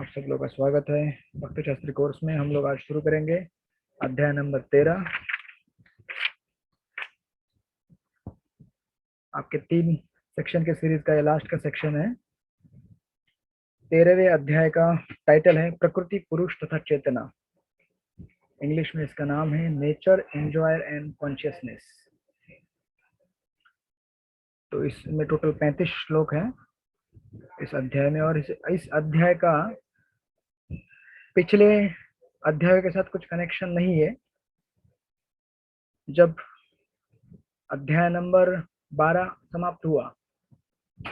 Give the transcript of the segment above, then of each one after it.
आप सब लोगों का स्वागत है भक्ति शास्त्री कोर्स में। हम लोग आज शुरू करेंगे अध्याय नंबर 13। आपके 3 सेक्शन के सीरीज का ये लास्ट का सेक्शन है। 13वें अध्याय का टाइटल है प्रकृति, पुरुष तथा चेतना। इंग्लिश में इसका नाम है नेचर, एंजॉयर एंड कॉन्शियसनेस। तो इसमें टोटल 35 श्लोक हैं इस अध्याय में, और इस अध्याय का पिछले अध्याय के साथ कुछ कनेक्शन नहीं है। जब अध्याय नंबर 12 समाप्त हुआ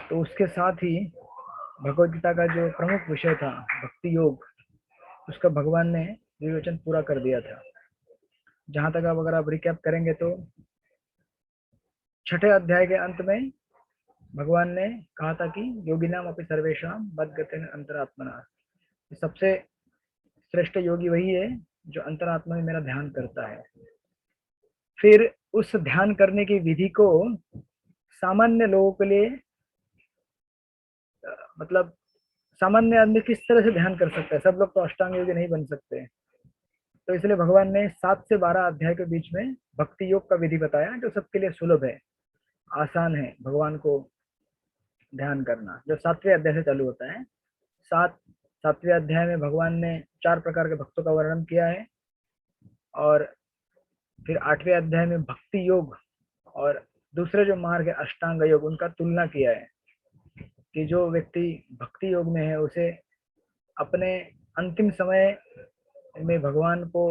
तो उसके साथ ही भगवद गीता का जो प्रमुख विषय था भक्ति योग, उसका भगवान ने विवेचन पूरा कर दिया था। जहां तक अब अगर आप रिकैप करेंगे तो 6ठे अध्याय के अंत में भगवान ने कहा था कि योगिनाम अपि सर्वेषाम मद्गतेन अंतरात्मना, सबसे श्रेष्ठ योगी वही है जो अंतरात्मा में मेरा ध्यान करता है। फिर उस ध्यान करने की विधि को सामान्य लोगों के लिए, मतलब सामान्य आदमी किस तरह से ध्यान कर सकता है, सब लोग तो अष्टांग योगी नहीं बन सकते। तो इसलिए भगवान ने 7 से 12 अध्याय के बीच में भक्ति योग का विधि बताया जो सबके लिए सुलभ है, आसान है भगवान को ध्यान करना, जो 7वें अध्याय से चालू होता है। 7वें अध्याय में भगवान ने 4 प्रकार के भक्तों का वर्णन किया है, और फिर 8वें अध्याय में भक्ति योग और दूसरे जो मार्ग है अष्टांग योग, उनका तुलना किया है कि जो व्यक्ति भक्ति योग में है उसे अपने अंतिम समय में भगवान को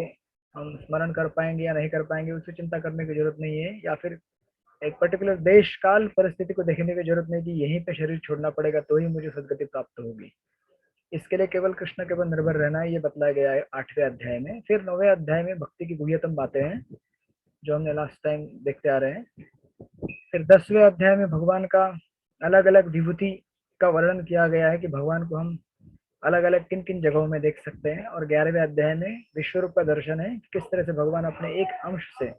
हम स्मरण कर पाएंगे या नहीं कर पाएंगे उससे चिंता करने की जरूरत नहीं है, या फिर एक पर्टिकुलर देश काल परिस्थिति को देखने की जरूरत नहीं कि यहीं पे शरीर छोड़ना पड़ेगा तो ही मुझे सदगति प्राप्त होगी। इसके लिए केवल कृष्ण के ऊपर निर्भर रहना है, ये बतलाया गया है 8वें अध्याय में। फिर 9वें अध्याय में भक्ति की गुह्यतम बातें हैं जो हमने लास्ट टाइम देखते आ रहे हैं। फिर 10वें अध्याय में भगवान का अलग अलग विभूति का वर्णन किया गया है कि भगवान को हम अलग अलग किन किन जगहों में देख सकते हैं। और 11वें अध्याय में विश्व रूप का दर्शन है, किस तरह से भगवान अपने एक अंश से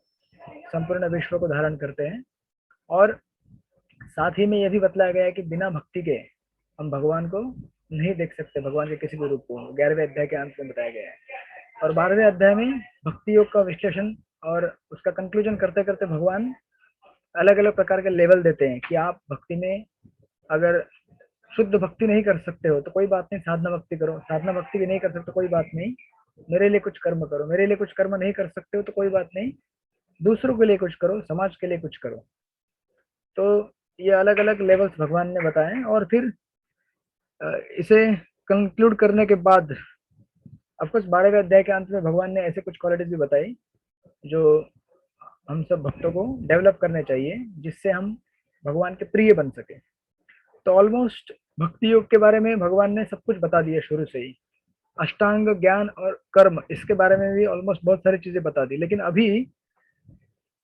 संपूर्ण विश्व को धारण करते हैं। और साथ ही में यह भी बतलाया गया है कि बिना भक्ति के हम भगवान को नहीं देख सकते, भगवान के किसी भी रूप को। 11वें अध्याय के अंत में बताया गया है। और 12वें अध्याय में भक्ति योग का विश्लेषण और उसका कंक्लूजन करते करते भगवान अलग अलग प्रकार के लेवल देते हैं कि आप भक्ति में अगर शुद्ध भक्ति नहीं कर सकते हो तो कोई बात नहीं, साधना भक्ति करो। साधना भक्ति भी नहीं कर सकते कोई बात नहीं, मेरे लिए कुछ कर्म करो। मेरे लिए कुछ कर्म नहीं कर सकते हो तो कोई बात नहीं, दूसरों के लिए कुछ करो, समाज के लिए कुछ करो। तो ये अलग अलग लेवल्स भगवान ने बताए। और फिर इसे कंक्लूड करने के बाद ऑफकोर्स 12वें अध्याय के अंत में भगवान ने ऐसे कुछ क्वालिटीज भी बताई जो हम सब भक्तों को डेवलप करने चाहिए जिससे हम भगवान के प्रिय बन सके। तो ऑलमोस्ट भक्ति योग के बारे में भगवान ने सब कुछ बता दिया शुरू से ही। अष्टांग ज्ञान और कर्म, इसके बारे में भी ऑलमोस्ट बहुत सारी चीजें बता दी। लेकिन अभी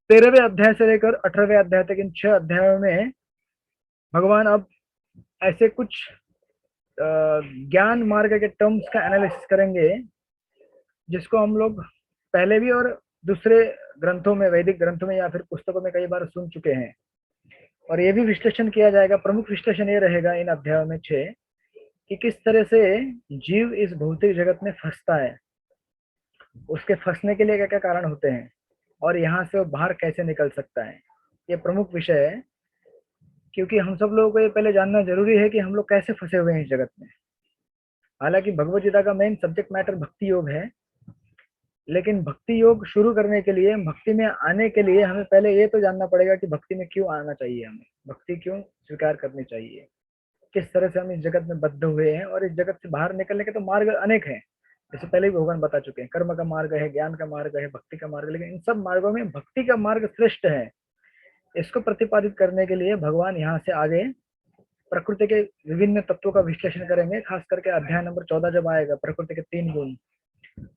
13वें अध्याय से लेकर 18वें अध्याय तक इन 6 अध्यायों में भगवान अब ऐसे कुछ ज्ञान मार्ग के टर्म्स का एनालिसिस करेंगे जिसको हम लोग पहले भी और दूसरे ग्रंथों में, वैदिक ग्रंथों में या फिर पुस्तकों में कई बार सुन चुके हैं। और ये भी विश्लेषण किया जाएगा। प्रमुख विश्लेषण ये रहेगा इन अध्यायों में 6 कि किस तरह से जीव इस भौतिक जगत में फंसता है, उसके फंसने के लिए क्या क्या कारण होते हैं, और यहाँ से वो बाहर कैसे निकल सकता है। ये प्रमुख विषय है, क्योंकि हम सब लोगों को ये पहले जानना जरूरी है कि हम लोग कैसे फंसे हुए हैं इस जगत में। हालांकि भगवद गीता का मेन सब्जेक्ट मैटर भक्ति योग है, लेकिन भक्ति योग शुरू करने के लिए, भक्ति में आने के लिए हमें पहले ये तो जानना पड़ेगा कि भक्ति में क्यों आना चाहिए, हमें भक्ति क्यों स्वीकार करनी चाहिए, किस तरह से हम इस जगत में बद्ध हुए हैं। और इस जगत से बाहर निकलने के तो मार्ग अनेक हैं, जैसे पहले भी भगवान बता चुके हैं। कर्म का मार्ग है, ज्ञान का मार्ग है, भक्ति का मार्ग, लेकिन इन सब मार्गों में भक्ति का मार्ग श्रेष्ठ है। इसको प्रतिपादित करने के लिए भगवान यहाँ से आगे प्रकृति के विभिन्न तत्वों का विश्लेषण करेंगे। खास करके अध्याय नंबर 14 जब आएगा, प्रकृति के 3 गुण,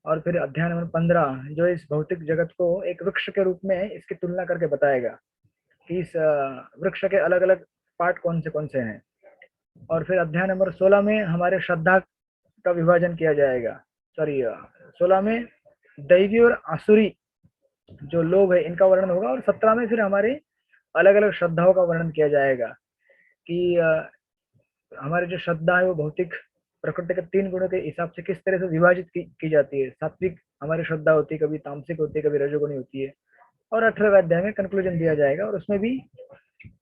और फिर अध्याय नंबर 15 जो इस भौतिक जगत को एक वृक्ष के रूप में इसकी तुलना करके बताएगा कि इस वृक्ष के अलग अलग पार्ट कौन से हैं। और फिर अध्याय नंबर 16 में हमारे श्रद्धा का विभाजन किया जाएगा। 16 में दैवी और आसुरी जो लोग है इनका वर्णन होगा, और 17 में फिर हमारे अलग अलग श्रद्धाओं का वर्णन किया जाएगा कि हमारी जो श्रद्धा है वो भौतिक प्रकृति के 3 गुणों के हिसाब से किस तरह से विभाजित की जाती है। सात्विक हमारी श्रद्धा होती है, कभी तामसिक होती है, कभी रजोगुणी होती है। और 18वें अध्याय में कंक्लूजन दिया जाएगा और उसमें भी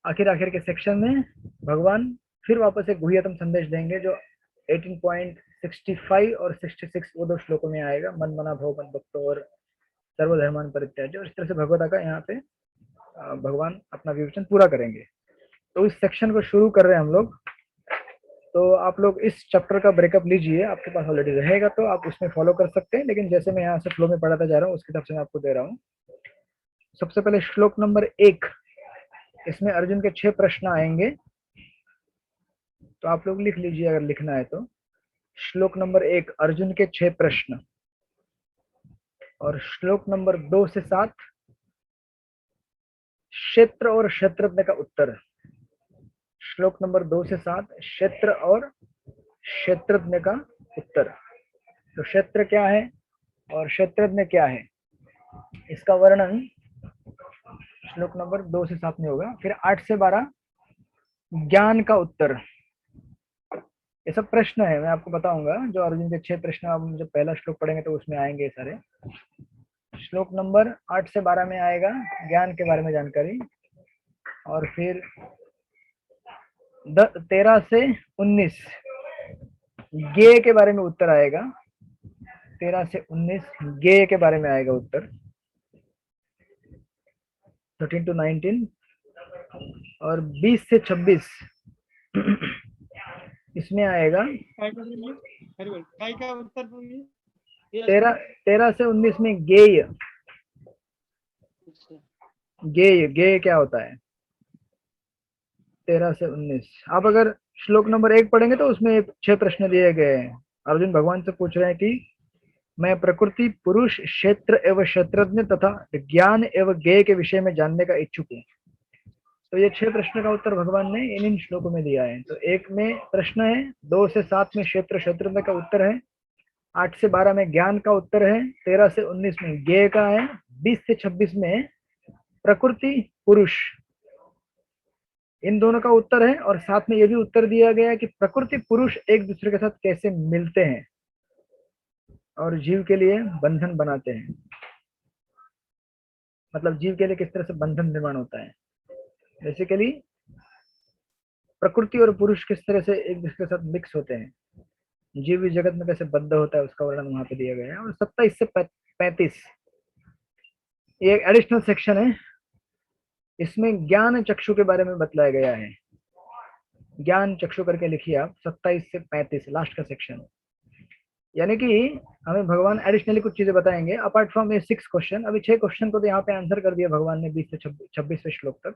आखिर के सेक्शन में भगवान फिर वापस एक गुह्यतम संदेश देंगे जो 18.65 और 66 वो 2 श्लोकों में आएगा। मन मना भव मत भक्तो और सर्वधर्मान परित्याज्य। और इस तरह से भगवता का यहाँ पे भगवान अपना विवेचन पूरा करेंगे। तो इस सेक्शन को शुरू कर रहे हैं हम लोग। तो आप लोग इस चैप्टर का ब्रेकअप लीजिए, आपके पास ऑलरेडी रहेगा तो आप उसमें फॉलो कर सकते हैं, लेकिन जैसे मैं यहाँ से फ्लो में पढ़ाता जा रहा हूँ उसकी तरफ से मैं आपको दे रहा हूँ। सबसे पहले श्लोक नंबर 1, इसमें अर्जुन के 6 प्रश्न आएंगे, तो आप लोग लिख लीजिए अगर लिखना है तो। श्लोक नंबर 1 अर्जुन के 6 प्रश्न, और श्लोक नंबर 2 से 7 क्षेत्र और क्षेत्रज्ञ का उत्तर। श्लोक नंबर 2 से 7 क्षेत्र और क्षेत्रज्ञ का उत्तर। तो क्षेत्र क्या है और क्षेत्रज्ञ क्या है, इसका वर्णन श्लोक नंबर 2 से 7 में होगा। फिर 8 से 12 ज्ञान का उत्तर। ये सब प्रश्न है, मैं आपको बताऊंगा जो अर्जुन के 6 प्रश्न, आप जब पहला श्लोक पढ़ेंगे तो उसमें आएंगे सारे। श्लोक नंबर 8 से 12 में आएगा ज्ञान के बारे में जानकारी, और फिर 13 से 19 ज्ञेय के बारे में उत्तर आएगा। 13 से 19 ज्ञेय के बारे में आएगा उत्तर। 13 to 19 और 20 से 26 इसमें आएगा 13 से 19 में ज्ञेय। ज्ञेय क्या होता है 13 से 19। आप अगर श्लोक नंबर 1 पढ़ेंगे तो उसमें 6 प्रश्न दिए गए हैं। अर्जुन भगवान से पूछ रहे हैं कि मैं प्रकृति, पुरुष, क्षेत्र एवं क्षेत्रज्ञ तथा ज्ञान एवं ज्ञेय के विषय में जानने का इच्छुक हूँ। तो ये 6 प्रश्न का उत्तर भगवान ने इन श्लोकों में दिया है। तो 1 में प्रश्न है, 2 से 7 में क्षेत्र क्षेत्रज्ञ का उत्तर है, 8 से 12 में ज्ञान का उत्तर है, 13 से 19 में ज्ञेय का है, 20 से 26 में प्रकृति, पुरुष, इन दोनों का उत्तर है। और साथ में ये भी उत्तर दिया गया है कि प्रकृति पुरुष एक दूसरे के साथ कैसे मिलते हैं और जीव के लिए बंधन बनाते हैं, मतलब जीव के लिए किस तरह से बंधन निर्माण होता है। बेसिकली प्रकृति और पुरुष किस तरह से एक दूसरे के साथ मिक्स होते हैं, जीव इस जगत में कैसे बद्ध होता है, उसका वर्णन वहां पे दिया गया है। और 27 से 35 ये एक एडिशनल सेक्शन है, इसमें ज्ञान चक्षु के बारे में बतलाया गया है। ज्ञान चक्षु करके लिखिए आप, 27 से 35 लास्ट का सेक्शन। यानी कि हमें भगवान एडिशनली कुछ चीजें बताएंगे अपार्ट फ्रॉम ये 6 क्वेश्चन। अभी 6 क्वेश्चन को तो यहाँ पे आंसर कर दिया भगवान ने 20 से 26वें श्लोक तक,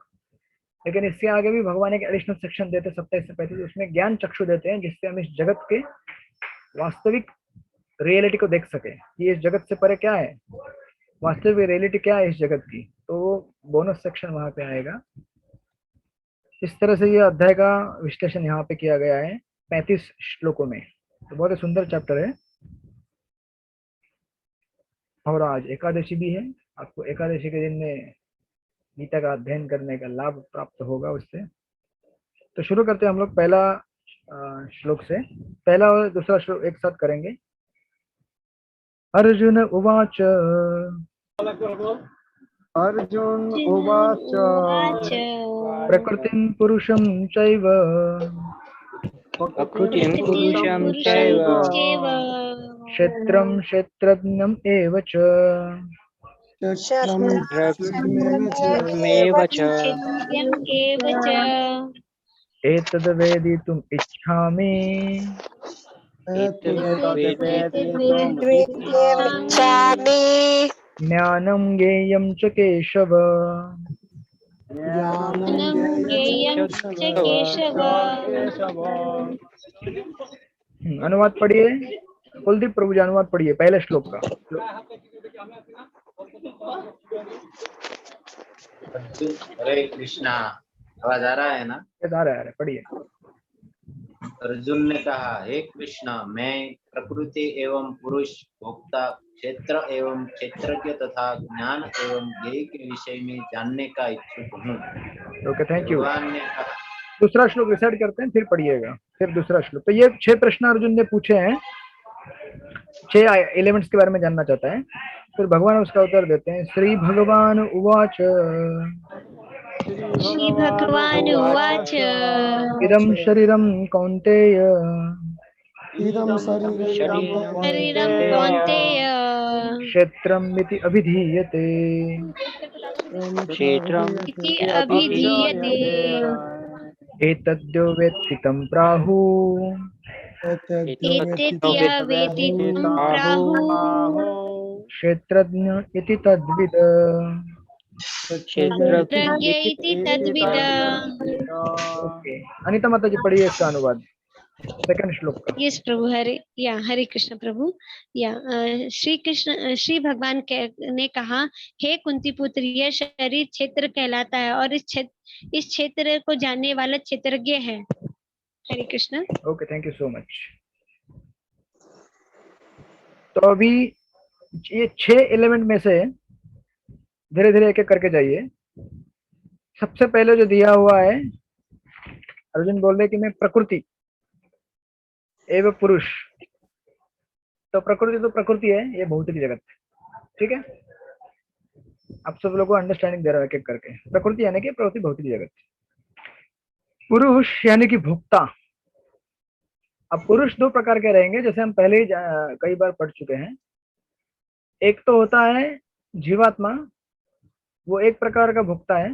लेकिन इससे आगे भी भगवान एक एडिशनल सेक्शन देते हैं 27 से 35, उसमें ज्ञान चक्षु देते हैं जिससे हम इस जगत के वास्तविक रियलिटी को देख सके कि इस जगत से परे क्या है, वास्तविक रियलिटी क्या है इस जगत की। तो वो बोनस सेक्शन वहां पे आएगा। इस तरह से ये अध्याय का विश्लेषण यहाँ पे किया गया है 35 श्लोकों में। तो बहुत ही सुंदर चैप्टर है। और आज एकादशी भी है, आपको एकादशी के दिन में गीता का अध्ययन करने का लाभ प्राप्त होगा उससे। तो शुरू करते हैं हम लोग पहला श्लोक से। पहला और दूसरा श्लोक एक साथ करेंगे। अर्जुन उवाच अर्जुन उवाच प्रकृतिं पुरुषं चैव प्रकृतिं पुरुषं चैव क्षेत्रं क्षेत्रज्ञम् एव च क्षेत्रमेव च एतद्वेदितुम् इच्छामि ज्ञानं ज्ञेयं च केशव। अनुवाद पढ़िए, कुलदीप प्रभु जी अनुवाद पढ़िए पहले श्लोक का। हरे कृष्णा, आवाज आ रहा है ना? आ रहा है, पढ़िए। अर्जुन ने कहा, हे कृष्ण, मैं प्रकृति एवं पुरुष, भोक्ता, क्षेत्र एवं क्षेत्रज्ञ तथा ज्ञान एवं ज्ञेय के विषय में जानने का इच्छुक हूँ। Okay, thank you. दूसरा श्लोक रिसाइड करते हैं, फिर पढ़िएगा, फिर दूसरा श्लोक। तो ये 6 प्रश्न अर्जुन ने पूछे हैं, 6 एलिमेंट्स के बारे में जानना चाहता है, फिर भगवान उसका उत्तर देते हैं। श्री भगवान उवाच श्री भगवान उवाच इदं शरीरं कौन्तेय इदं शरीरं कौन्तेय क्षेत्रमिति अभिधीयते क्षेत्रम् इति इति अभिधीयते। अभिधीयते। एतद्यो वेत्ति तं प्राहुः एतद्यो वेत्ति तं प्राहुः क्षेत्रज्ञ इति तद्विद। क्षेत्रज्ञ इति तद्विद। ओके, अनिता माता जी पढ़िए इसका अनुवाद सेकंड श्लोक का। यस प्रभु, हरे कृष्ण प्रभु। श्री कृष्ण श्री भगवान ने कहा, हे कुंती पुत्र, यह शरीर क्षेत्र कहलाता है और इस क्षेत्र को जानने वाला क्षेत्रज्ञ है। Hare Krishna. Okay, thank you so much. तो अभी ये 6 एलिमेंट में से धीरे धीरे एक एक करके जाइए। सबसे पहले जो दिया हुआ है, अर्जुन बोल रहे कि मैं प्रकृति एवं पुरुष। तो प्रकृति है, ये भौतिक जगत, ठीक है। आप सब लोगों को अंडरस्टैंडिंग दे रहा है एक एक करके। प्रकृति यानी कि प्रकृति, भौतिक जगत। पुरुष यानी कि भोक्ता। अब पुरुष 2 प्रकार के रहेंगे, जैसे हम पहले ही कई बार पढ़ चुके हैं। एक तो होता है जीवात्मा, वो एक प्रकार का भोक्ता है।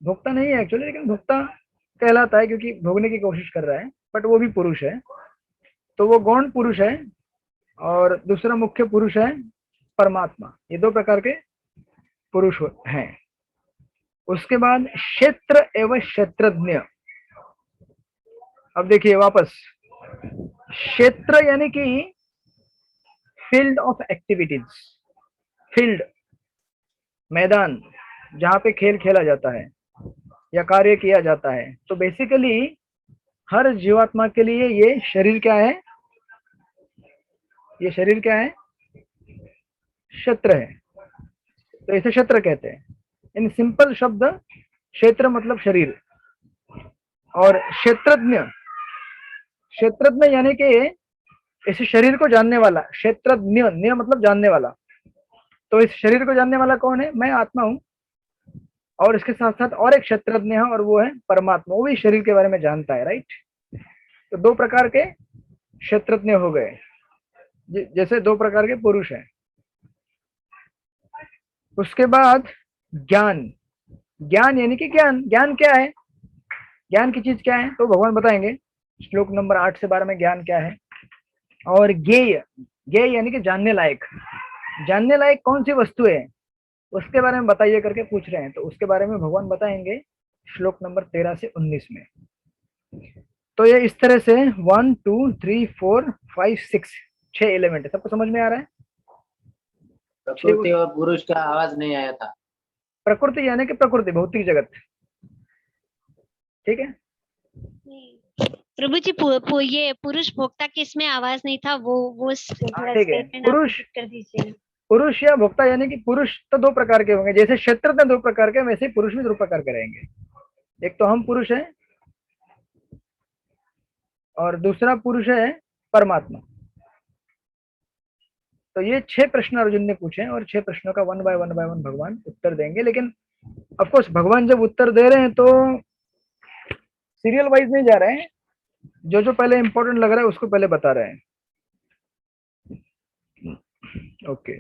भोक्ता नहीं है एक्चुअली, लेकिन भोक्ता कहलाता है क्योंकि भोगने की कोशिश कर रहा है, बट वो भी पुरुष है। तो वो गौण पुरुष है। और दूसरा मुख्य पुरुष है परमात्मा। ये 2 प्रकार के पुरुष हैं। उसके बाद क्षेत्र एवं क्षेत्रज्ञ। अब देखिए वापस, क्षेत्र यानी कि फील्ड ऑफ एक्टिविटीज, फील्ड, मैदान जहां पे खेल खेला जाता है या कार्य किया जाता है। तो बेसिकली हर जीवात्मा के लिए ये शरीर क्या है? ये शरीर क्या है? क्षेत्र है। तो इसे क्षेत्र कहते हैं। इन सिंपल शब्द, क्षेत्र मतलब शरीर। और क्षेत्रज्ञ, क्षेत्रज्ञ यानी कि इस शरीर को जानने वाला। क्षेत्रज्ञ, ज्ञ मतलब जानने वाला। तो इस शरीर को जानने वाला कौन है? मैं आत्मा हूं। और इसके साथ साथ और एक क्षेत्रज्ञ है, और वो है परमात्मा। वो भी शरीर के बारे में जानता है, राइट। तो 2 प्रकार के क्षेत्रज्ञ हो गए, जैसे 2 प्रकार के पुरुष हैं। उसके बाद ज्ञान। ज्ञान यानी कि ज्ञान। ज्ञान क्या है? ज्ञान की चीज क्या है? तो भगवान बताएंगे श्लोक नंबर 8 से 12 में ज्ञान क्या है। और ज्ञेय, ज्ञेय यानी कि जानने लायक। जानने लायक कौन सी वस्तु है उसके बारे में बताइए करके पूछ रहे हैं। तो उसके बारे में भगवान बताएंगे श्लोक नंबर 13 से 19 में। तो ये इस तरह से 1 2 3 4 5 6 एलिमेंट है। सबको समझ में आ रहा है? प्रकृति और पुरुष का आवाज नहीं आया था। प्रकृति यानी कि प्रकृति, भौतिक जगत, ठीक है। प्रभु जी, ये पुरुष भोक्ता के इसमें आवाज नहीं था, वो थोड़ा ठीक है। स्टेटमेंट आप पुरुष, repeat कर दीजिए। पुरुष या भोक्ता यानी कि पुरुष तो 2 प्रकार के होंगे। जैसे क्षेत्र में 2 प्रकार के, वैसे ही पुरुष भी 2 प्रकार के रहेंगे। एक तो हम पुरुष हैं और दूसरा पुरुष है परमात्मा। तो ये 6 प्रश्न अर्जुन ने पूछे हैं और 6 प्रश्नों का 1 बाय 1 भगवान उत्तर देंगे। लेकिन ऑफ कोर्स भगवान जब उत्तर दे रहे हैं तो सीरियल वाइज नहीं जा रहे हैं। जो जो पहले इंपॉर्टेंट लग रहा है उसको पहले बता रहे हैं। ओके।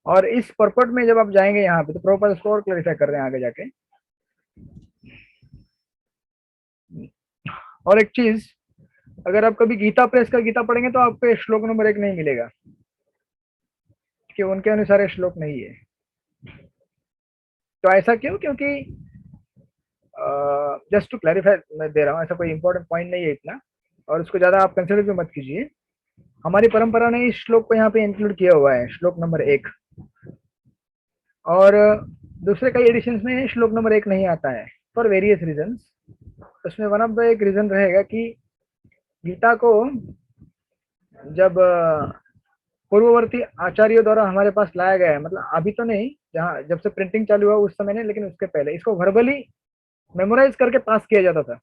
और इस पर्पट में जब आप जाएंगे यहाँ पे, तो प्रॉपर इसको और क्लैरिफाई कर रहे हैं आगे जाके। और एक चीज, अगर आप कभी गीता प्रेस का गीता पढ़ेंगे तो आपको श्लोक नंबर 1 नहीं मिलेगा, कि उनके अनुसार ये श्लोक नहीं है। तो ऐसा क्यों? क्योंकि जस्ट टू क्लैरिफाई मैं दे रहा हूँ, ऐसा कोई इंपॉर्टेंट पॉइंट नहीं है इतना, और उसको ज्यादा आप कंसिडर भी मत कीजिए। हमारी परंपरा ने इस श्लोक को यहाँ पे इंक्लूड किया हुआ है, श्लोक नंबर 1। और दूसरे कई एडिशंस में श्लोक नंबर 1 नहीं आता है फॉर वेरियस रीजंस। उसमें वन ऑफ द एक रीजन रहेगा कि गीता को जब पूर्ववर्ती आचार्यों द्वारा हमारे पास लाया गया है, मतलब अभी तो नहीं, जहाँ जब से प्रिंटिंग चालू हुआ उस समय नहीं, लेकिन उसके पहले इसको वर्बली मेमोराइज करके पास किया जाता था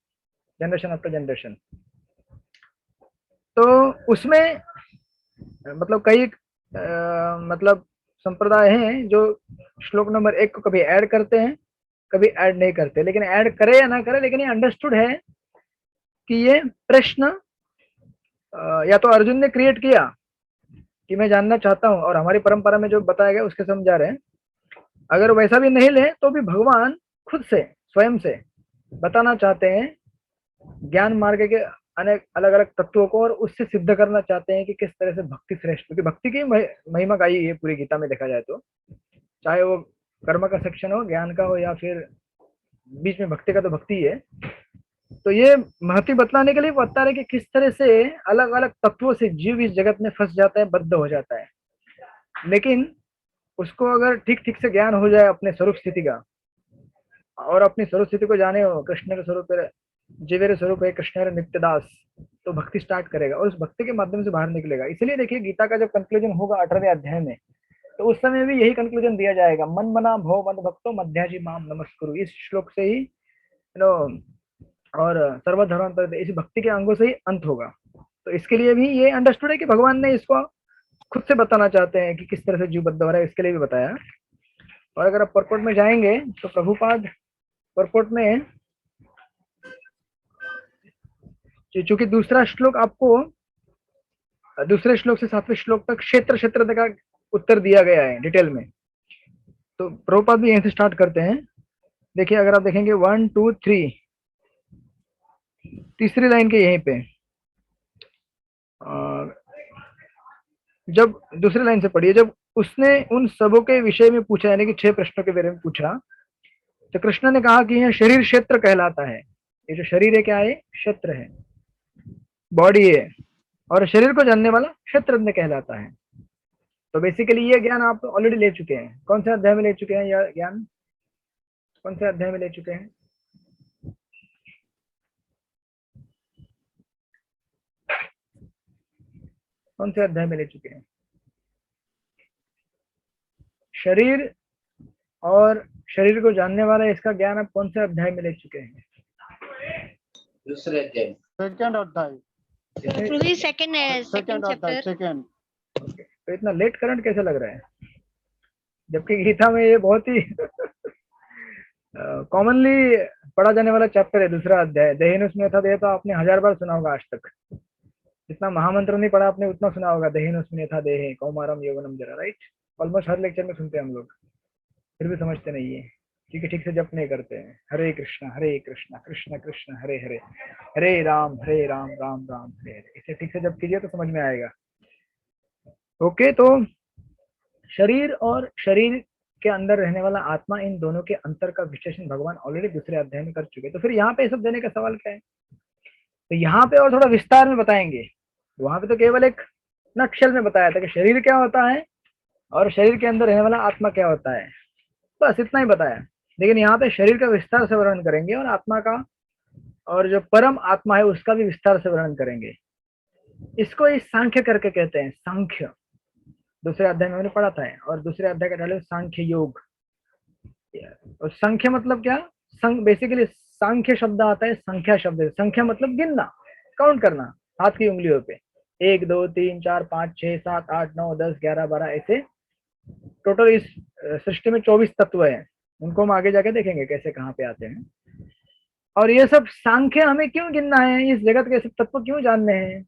जनरेशन आफ्टर जनरेशन। तो उसमें मतलब कई मतलब संप्रदाय हैं जो श्लोक नंबर 1 को कभी ऐड करते हैं, कभी ऐड नहीं करते। लेकिन ऐड करे या ना करे, लेकिन ये अंडरस्टूड है कि ये प्रश्न या तो अर्जुन ने क्रिएट किया कि मैं जानना चाहता हूं, और हमारी परंपरा में जो बताया गया उसके समझा रहे हैं। अगर वैसा भी नहीं ले तो भी भगवान खुद से स्वयं से बताना चाहते हैं ज्ञान मार्ग के अनेक अलग अलग तत्वों को, और उससे सिद्ध करना चाहते हैं कि किस तरह से भक्ति श्रेष्ठ, क्योंकि भक्ति की महिमा गाई है पूरी गीता में देखा जाए तो, चाहे वो कर्म का सेक्शन हो, ज्ञान का हो, या फिर बीच में भक्ति का तो भक्ति है। तो ये महत्व बतलाने के लिए बता रहे कि किस तरह से अलग अलग तत्वों से जीव इस जगत में फंस जाता है, बद्ध हो जाता है। लेकिन उसको अगर ठीक ठीक से ज्ञान हो जाए अपने स्वरूप स्थिति का, और अपनी स्वरूप स्थिति को जाने हो, कृष्ण के स्वरूप जीवेर स्वरूप है कृष्ण नित्यदास, तो भक्ति स्टार्ट करेगा और उस भक्ति के माध्यम से बाहर निकलेगा। इसलिए देखिए गीता का जब कंक्लूजन होगा 18वें अध्याय में, तो उस समय भी यही कंक्लूजन दिया जाएगा, मन मना भव मद भक्तो मध्याजी माम नमस्कुरु। इस श्लोक से ही और सर्वधर्मांतर, इस भक्ति के अंगों से ही अंत होगा। तो इसके लिए भी ये अंडरस्टूड है कि भगवान ने इसको खुद से बताना चाहते हैं कि किस तरह से जीव बद्ध हो रहा है, इसके लिए भी बताया। और अगर आप परपोर्ट में जाएंगे तो प्रभुपाद परपोर्ट में, चूंकि दूसरा श्लोक आपको दूसरे श्लोक से 7वें श्लोक तक क्षेत्र क्षेत्र का उत्तर दिया गया है डिटेल में, तो प्रभुपाद भी यहीं से स्टार्ट करते हैं। देखिए अगर आप देखेंगे 1 2 3 तीसरी लाइन के यहीं पे, जब दूसरी लाइन से पढ़िए, जब उसने उन सबों के विषय में पूछा, यानी कि 6 प्रश्नों के बारे में पूछा, तो कृष्ण ने कहा कि यह शरीर क्षेत्र कहलाता है। ये जो शरीर है क्या है? क्षेत्र है, बॉडी है, और शरीर को जानने वाला क्षेत्रज्ञ कहलाता है। तो बेसिकली ये ज्ञान आप ऑलरेडी ले चुके हैं। कौन से अध्याय में ले चुके हैं? यह ज्ञान कौन से अध्याय में ले चुके हैं? कौन से अध्याय में ले चुके हैं? शरीर और शरीर को जानने वाला, इसका ज्ञान आप कौन से अध्याय में ले चुके हैं? दूसरे अध्याय। सेकंड अध्याय, सेकंड अध्याय, चैप्टर। सेकंड। तो इतना लेट करंट कैसे लग रहा है, जबकि गीता में ये बहुत ही कॉमनली पढ़ा जाने वाला चैप्टर है, दूसरा अध्याय। देहिनुस में था देह, तो आपने 1000 बार सुना होगा आज तक। जितना महामंत्र नहीं पढ़ा आपने उतना सुना होगा, देहिनुस में था देह कौमारम यौवनम जरा, राइट? ऑलमोस्ट हर लेक्चर में सुनते हैं हम लोग, फिर भी समझते नहीं है क्योंकि ठीक से जप नहीं करते हैं। हरे कृष्ण कृष्ण कृष्ण हरे हरे, हरे राम राम राम हरे हरे। इसे ठीक से जप कीजिए तो समझ में आएगा। ओके, तो शरीर और शरीर के अंदर रहने वाला आत्मा, इन दोनों के अंतर का विश्लेषण भगवान ऑलरेडी दूसरे अध्याय में कर चुके। तो फिर यहाँ पे सब देने का सवाल क्या है? तो यहाँ पे और थोड़ा विस्तार में बताएंगे। वहां पे तो केवल एक नक्शल में बताया था कि शरीर क्या होता है और शरीर के अंदर रहने वाला आत्मा क्या होता है, बस इतना ही बताया। लेकिन यहाँ पे शरीर का विस्तार से वर्णन करेंगे और आत्मा का, और जो परम आत्मा है उसका भी विस्तार से वर्णन करेंगे। इसको इस सांख्य करके कहते हैं, सांख्य। दूसरे अध्याय में हमने पढ़ा था, और दूसरे अध्याय का टाइटल सांख्य योग। और संख्या मतलब क्या? बेसिकली सांख्य शब्द आता है संख्या शब्द से। संख्या मतलब गिनना, काउंट करना हाथ की उंगलियों पे, 1 2 3 4 5 6 7 8 9 10 11 12, ऐसे टोटल इस सृष्टि में 24 तत्व हैं। उनको हम आगे जाके देखेंगे कैसे कहाँ पे आते हैं। और ये सब सांख्य हमें क्यों गिनना है? इस जगत के सब तत्व क्यों जानने हैं?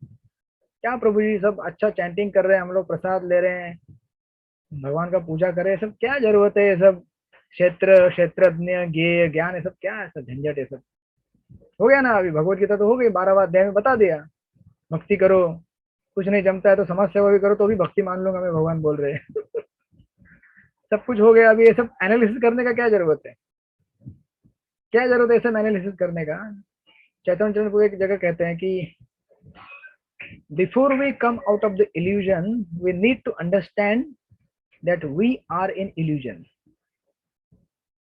क्या प्रभु जी सब अच्छा चैंटिंग कर रहे हैं, हम लोग प्रसाद ले रहे हैं, भगवान का पूजा कर रहे हैं, सब क्या जरूरत है? ये सब क्षेत्र क्षेत्रज्ञ ज्ञेय ज्ञान, ये सब क्या है? सब झंझट, ये सब हो गया ना। अभी भगवत गीता तो हो गई, 12वां अध्याय में बता दिया, भक्ति करो, कुछ नहीं जमता है तो समाज सेवा भी करो, तो भी भक्ति मान लूंगा मैं, भगवान बोल रहे हैं। सब कुछ हो गया, अभी ये सब एनालिसिस करने का क्या जरूरत है? क्या जरूरत है सब एनालिसिस करने का? चैतन्य चरण को एक जगह कहते हैं कि before we come out of the illusion we need to understand that we are in illusion.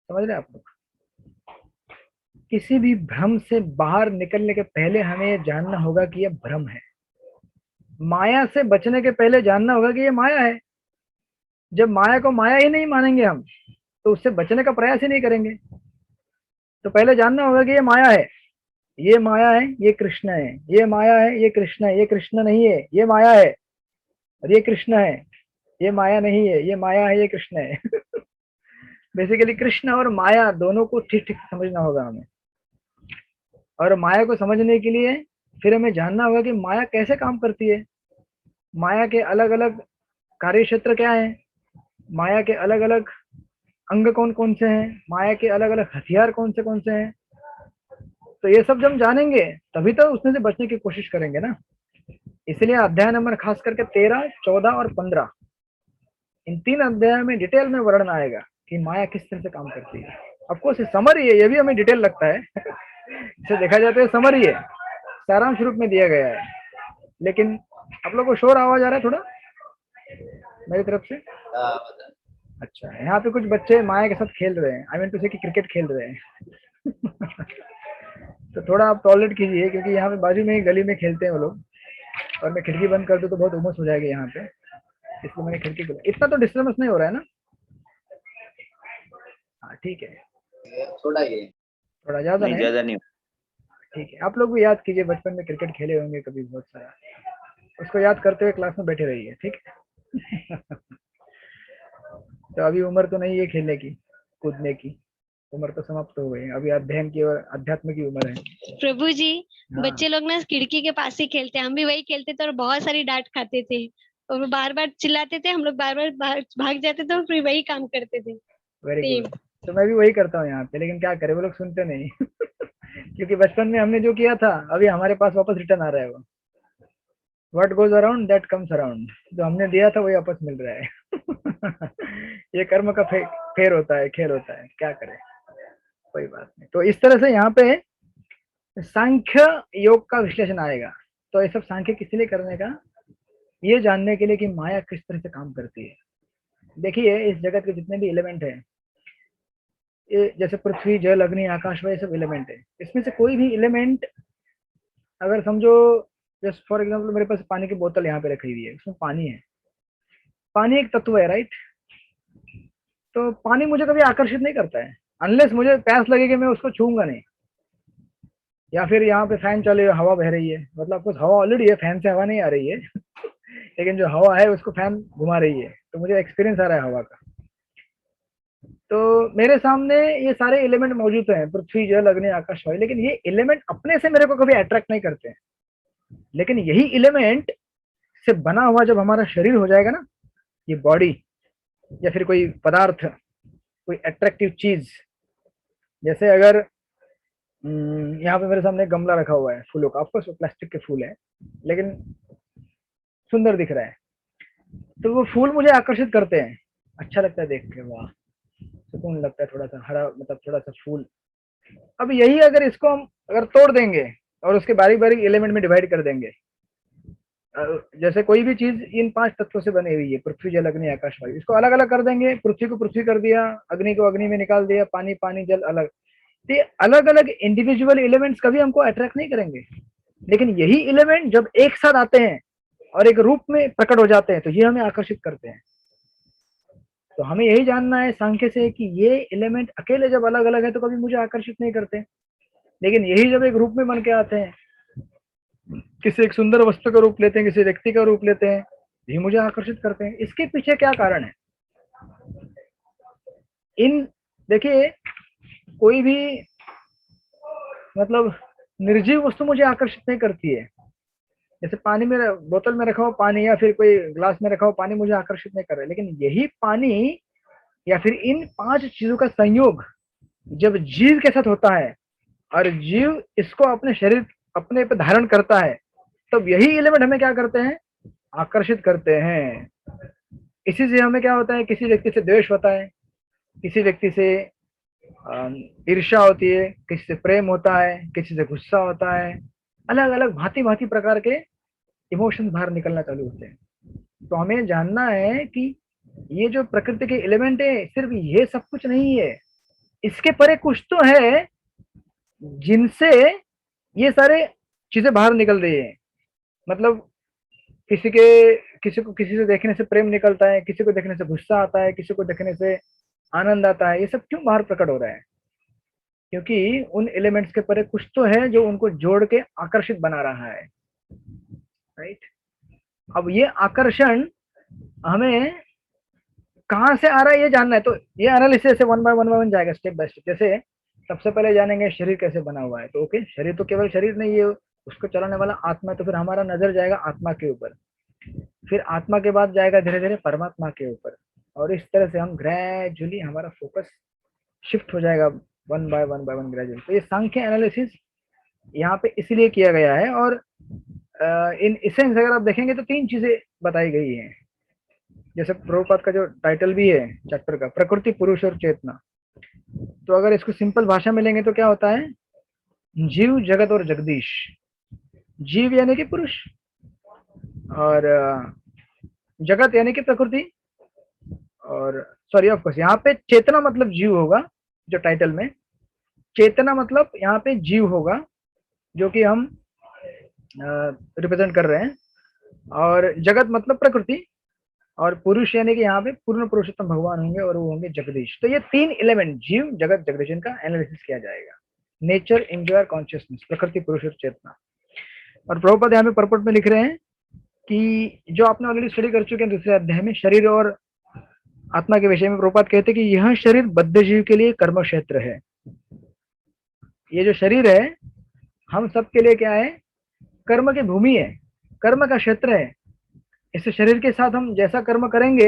समझ रहे आप लोग? किसी भी भ्रम से बाहर निकलने के पहले हमें यह जानना होगा कि यह भ्रम है। माया से बचने के पहले जानना होगा कि यह माया है। जब माया को माया ही नहीं मानेंगे हम, तो उससे बचने का प्रयास ही नहीं करेंगे। तो पहले जानना होगा कि ये माया है, ये माया है, ये कृष्ण है, ये माया है, ये कृष्ण है, ये कृष्ण नहीं है, ये माया है, और ये कृष्ण है, ये माया नहीं है, ये माया है, ये कृष्ण है। बेसिकली कृष्ण और माया दोनों को ठीक ठीक समझना होगा हमें, और माया को समझने के लिए फिर हमें जानना होगा कि माया कैसे काम करती है, माया के अलग अलग कार्य क्षेत्र क्या है, माया के अलग अलग अंग कौन कौन से हैं, माया के अलग अलग हथियार कौन से हैं। तो ये सब जब हम जानेंगे तभी तो उसमें से बचने की कोशिश करेंगे ना। इसलिए अध्याय नंबर खास करके 13, 14 और 15, इन 3 अध्याय में डिटेल में वर्णन आएगा कि माया किस तरह से काम करती है। ऑफकोर्स समरी है, ये भी हमें डिटेल लगता है। इसे देखा जाए तो ये समरी है, सारांश रूप में दिया गया है। लेकिन आप लोग को शोर आवाज आ रहा है थोड़ा मेरी तरफ से? बता। अच्छा, यहाँ पे कुछ बच्चे माया के साथ खेल रहे हैं, आई मीन टू से कि क्रिकेट खेल रहे हैं। तो थोड़ा आप टॉलरेट कीजिए, क्योंकि यहाँ पे बाजू में ही गली में खेलते हैं वो लोग, और मैं खिड़की बंद कर दूँ तो बहुत उमस हो जाएगी यहाँ पे, इसलिए मैंने खिड़की खोला। इतना तो डिस्टर्बेंस नहीं हो रहा है ना? हाँ ठीक है, थोड़ा ये थोड़ा ज्यादा नहीं? ज्यादा नहीं। ठीक है, आप लोग भी याद कीजिए, बचपन में क्रिकेट खेले होंगे कभी बहुत सारा, उसको याद करते हुए क्लास में बैठे रहिए, ठीक है? तो अभी उम्र तो नहीं है खेलने की, कूदने की, उम्र तो समाप्त हो गई, अभी अध्ययन की और अध्यात्म की उम्र है। प्रभु जी, हाँ। बच्चे लोग ना खिड़की के पास ही खेलते हैं, हम भी वही खेलते थे और बहुत सारी डांट खाते थे, और वो बार बार चिल्लाते थे, हम लोग बार बार भाग जाते थे और फिर वही काम करते थे। Very Same. गुड। तो मैं भी वही करता हूँ यहाँ पे, लेकिन क्या करें, वो लोग सुनते नहीं। क्योंकि बचपन में हमने जो किया था अभी हमारे पास वापस रिटर्न आ रहा है वो। What goes around that comes around, जो हमने दिया था वही वापस मिल रहा है। ये कर्म का फेर होता है, खेल होता है, क्या करें, कोई बात नहीं। तो इस तरह से यहाँ पे सांख्य योग का विश्लेषण आएगा। तो ये सब सांख्य किस लिए करने का, ये जानने के लिए कि माया किस तरह से काम करती है। देखिए, इस जगत के जितने भी एलिमेंट हैं, ये जैसे पृथ्वी, जल, अग्नि, आकाश, ये सब एलिमेंट है। इसमें से कोई भी एलिमेंट अगर समझो, जस्ट फॉर एग्जांपल मेरे पास पानी की बोतल यहाँ पे रखी हुई है, उसमें पानी है, पानी एक तत्व है, राइट? तो पानी मुझे कभी आकर्षित नहीं करता है, अनलेस मुझे प्यास लगेगी, मैं उसको छूंगा नहीं। या फिर यहाँ पे फैन चले, हवा बह रही है, मतलब कुछ हवा ऑलरेडी है, फैन से हवा नहीं आ रही है। लेकिन जो हवा है उसको फैन घुमा रही है, तो मुझे एक्सपीरियंस आ रहा है हवा का। तो मेरे सामने ये सारे एलिमेंट मौजूद हैं, पृथ्वी, जल, अग्नि, आकाश, वायु, लेकिन ये एलिमेंट अपने से मेरे को कभी अट्रैक्ट नहीं करते हैं। लेकिन यही एलिमेंट से बना हुआ जब हमारा शरीर हो जाएगा ना, ये बॉडी या फिर कोई पदार्थ, कोई अट्रैक्टिव चीज, जैसे अगर यहाँ पे मेरे सामने एक गमला रखा हुआ है फूलों का, ऑफकोर्स प्लास्टिक के फूल है, लेकिन सुंदर दिख रहा है, तो वो फूल मुझे आकर्षित करते हैं, अच्छा लगता है देख के, वाह सुकून लगता है, थोड़ा सा हरा, मतलब थोड़ा सा फूल। अब यही अगर इसको हम अगर तोड़ देंगे और उसके बारीक बारीक एलिमेंट में डिवाइड कर देंगे, जैसे कोई भी चीज इन 5 तत्वों से बनी हुई है, पृथ्वी, जल, अग्नि, आकाश, वायु, इसको अलग अलग कर देंगे, पृथ्वी को पृथ्वी कर दिया, अग्नि को अग्नि में निकाल दिया, पानी पानी, जल अलग, तो ये अलग अलग इंडिविजुअल एलिमेंट्स कभी हमको अट्रैक्ट नहीं करेंगे। लेकिन यही एलिमेंट जब एक साथ आते हैं और एक रूप में प्रकट हो जाते हैं, तो ये हमें आकर्षित करते हैं। तो हमें यही जानना है सांख्य से कि ये एलिमेंट अकेले जब अलग अलग है तो कभी मुझे आकर्षित नहीं करते, लेकिन यही जब एक रूप में बन के आते हैं, किसी एक सुंदर वस्तु का रूप लेते हैं, किसी व्यक्ति का रूप लेते हैं, ये मुझे आकर्षित करते हैं। इसके पीछे क्या कारण है? इन देखिए, कोई भी मतलब निर्जीव वस्तु मुझे आकर्षित नहीं करती है। जैसे पानी में, बोतल में रखा हुआ पानी या फिर कोई ग्लास में रखा हुआ पानी मुझे आकर्षित नहीं कर रहा है, लेकिन यही पानी या फिर इन 5 चीजों का संयोग जब जीव के साथ होता है और जीव इसको अपने शरीर अपने पे धारण करता है, तब यही एलिमेंट हमें क्या करते हैं, आकर्षित करते हैं। इसी से हमें क्या होता है, किसी व्यक्ति से द्वेष होता है, किसी व्यक्ति से ईर्ष्या होती है, किसी से प्रेम होता है, किसी से गुस्सा होता है, अलग अलग भांति भांति प्रकार के इमोशंस बाहर निकलना चालू होते हैं। तो हमें जानना है कि ये जो प्रकृति के एलिमेंट है, सिर्फ ये सब कुछ नहीं है, इसके परे कुछ तो है जिनसे ये सारे चीजें बाहर निकल रही है। मतलब किसी को किसी से देखने से प्रेम निकलता है, किसी को देखने से गुस्सा आता है, किसी को देखने से आनंद आता है, ये सब क्यों बाहर प्रकट हो रहा है? क्योंकि उन एलिमेंट्स के परे कुछ तो है जो उनको जोड़ के आकर्षित बना रहा है, राइट। अब ये आकर्षण हमें कहाँ से आ रहा है ये जानना है, तो ये एनालिसिस से वन बाय वन जाएगा, स्टेप बाय स्टेप। जैसे सबसे पहले जानेंगे शरीर कैसे बना हुआ है, तो ओके, शरीर तो केवल शरीर नहीं है, उसको चलाने वाला आत्मा है, तो फिर हमारा नजर जाएगा आत्मा के ऊपर, फिर आत्मा के बाद जाएगा धीरे धीरे परमात्मा के ऊपर, और इस तरह से हम ग्रेजुअली हमारा फोकस शिफ्ट हो जाएगा वन बाय वन ग्रेजुअली। तो ये सांख्य एनालिसिस यहाँ पे इसलिए किया गया है। और इन इसेंस अगर आप देखेंगे तो 3 चीजें बताई गई हैं। जैसे प्रभुपाद का जो टाइटल भी है चैप्टर का, प्रकृति, पुरुष और चेतना, तो अगर इसको सिंपल भाषा में लेंगे तो क्या होता है, जीव, जगत और जगदीश। जीव यानी कि पुरुष, और जगत यानी कि प्रकृति, और सॉरी ऑफ कोर्स यहाँ पे चेतना मतलब जीव होगा, जो टाइटल में चेतना मतलब यहाँ पे जीव होगा, जो कि हम रिप्रेजेंट कर रहे हैं, और जगत मतलब प्रकृति, और पुरुष यानी कि यहाँ पे पूर्ण पुरुषोत्तम भगवान होंगे, और वो होंगे जगदीश। तो ये 3 एलिमेंट, जीव, जगत, जगदीश, इनका एनालिसिस किया जाएगा। नेचर, एंजॉय, कॉन्शियसनेस, प्रकृति, पुरुष और चेतना। और प्रभुपाद यहाँ पे परपट में लिख रहे हैं कि जो आपने ऑलरेडी स्टडी कर चुके हैं दूसरे अध्याय में, शरीर और आत्मा के विषय में, प्रभुपाद कहते हैं कि यह शरीर बद्ध जीव के लिए कर्म क्षेत्र है। ये जो शरीर है हम सब के लिए क्या है, कर्म की भूमि है, कर्म का क्षेत्र है। इस शरीर के साथ हम जैसा कर्म करेंगे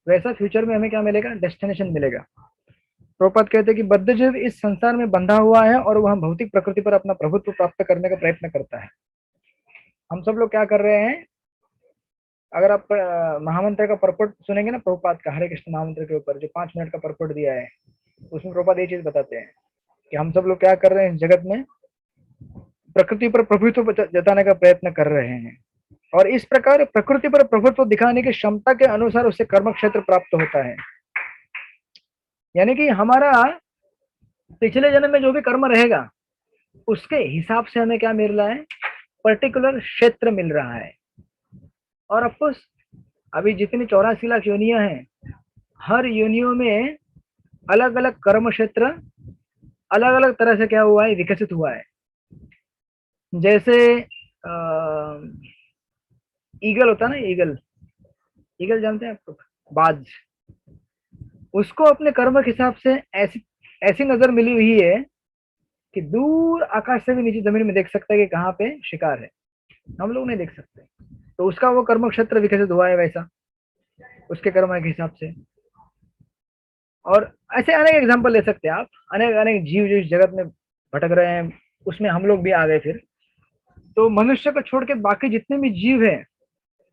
वैसा फ्यूचर में हमें क्या मिलेगा, डेस्टिनेशन मिलेगा। प्रभुपाद कहते हैं कि बद्ध जीव इस संसार में बंधा हुआ है और वह भौतिक प्रकृति पर अपना प्रभुत्व प्राप्त करने का प्रयत्न करता है। हम सब लोग क्या कर रहे हैं, अगर आप महामंत्र का परपट सुनेंगे ना प्रभुपाद का, हरे कृष्ण महामंत्र के ऊपर जो 5 मिनट का परपट दिया है, उसमें प्रभुपाद ये चीज बताते हैं कि हम सब लोग क्या कर रहे हैं, इस जगत में प्रकृति पर प्रभुत्व जताने का प्रयत्न कर रहे हैं, और इस प्रकार प्रकृति पर प्रभुत्व दिखाने की क्षमता के अनुसार उससे कर्म क्षेत्र प्राप्त होता है। यानी कि हमारा पिछले जन्म में जो भी कर्म रहेगा उसके हिसाब से हमें क्या मिल रहा है, पर्टिकुलर क्षेत्र मिल रहा है। और ऑफकोर्स अभी जितनी 84 लाख योनियां हैं, हर योनियों में अलग अलग कर्म क्षेत्र अलग अलग तरह से क्या हुआ है, विकसित हुआ है। जैसे ईगल होता है ना, ईगल जानते हैं आपको, बाज, उसको अपने कर्म के हिसाब से ऐसी नजर मिली हुई है कि दूर आकाश से भी नीचे जमीन में देख सकता है कि कहाँ पे शिकार है, हम लोग नहीं देख सकते। तो उसका वो कर्म क्षेत्र विकसित हुआ है वैसा, उसके कर्म के हिसाब से। और ऐसे अनेक एग्जाम्पल ले सकते हैं आप, अनेक जीव जो इस जगत में भटक रहे हैं, उसमें हम लोग भी आ गए। फिर तो मनुष्य को छोड़ के बाकी जितने भी जीव हैं,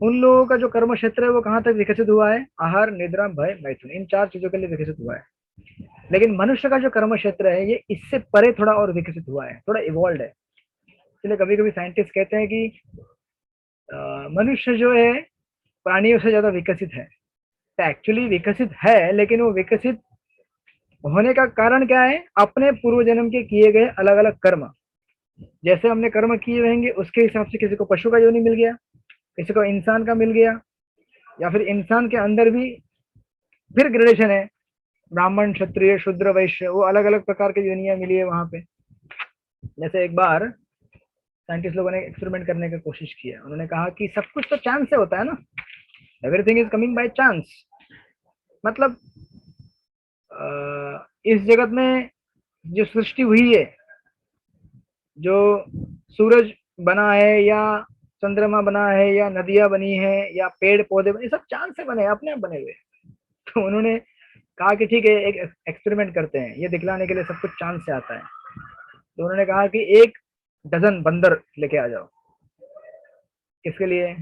उन लोगों का जो कर्म क्षेत्र है वो कहाँ तक विकसित हुआ है, आहार, निद्रा, भय, मैथुन, इन 4 चीजों के लिए विकसित हुआ है। लेकिन मनुष्य का जो कर्म क्षेत्र है ये इससे परे थोड़ा और विकसित हुआ है, थोड़ा इवॉल्व है। इसलिए कभी कभी साइंटिस्ट कहते हैं कि मनुष्य जो है प्राणियों से ज्यादा विकसित है। तो एक्चुअली विकसित है, लेकिन वो विकसित होने का कारण क्या है, अपने पूर्व जन्म के किए गए अलग अलग कर्म। जैसे हमने कर्म किए रहेंगे उसके हिसाब से किसी को पशु का योनि मिल गया, किसी को इंसान का मिल गया, या फिर इंसान के अंदर भी फिर ग्रेडेशन है, ब्राह्मण, क्षत्रिय, शूद्र, वैश्य, वो अलग अलग प्रकार की योनियां मिली है वहां पे। जैसे एक बार साइंटिस्ट लोगों ने एक्सपेरिमेंट करने की कोशिश किया, उन्होंने कहा कि सब कुछ तो चांस से होता है ना, everything is coming by chance. मतलब इस जगत में जो सृष्टि हुई है, जो सूरज बना है या चंद्रमा बना है या नदियां बनी है या पेड़ पौधे बने, सब चांस से बने, अपने आप बने हुए। तो उन्होंने कहा कि ठीक है एक एक्सपेरिमेंट करते हैं, ये दिखलाने के लिए सब कुछ चांस से आता है। तो उन्होंने कहा कि 1 डजन बंदर लेके आ जाओ। किसके लिए,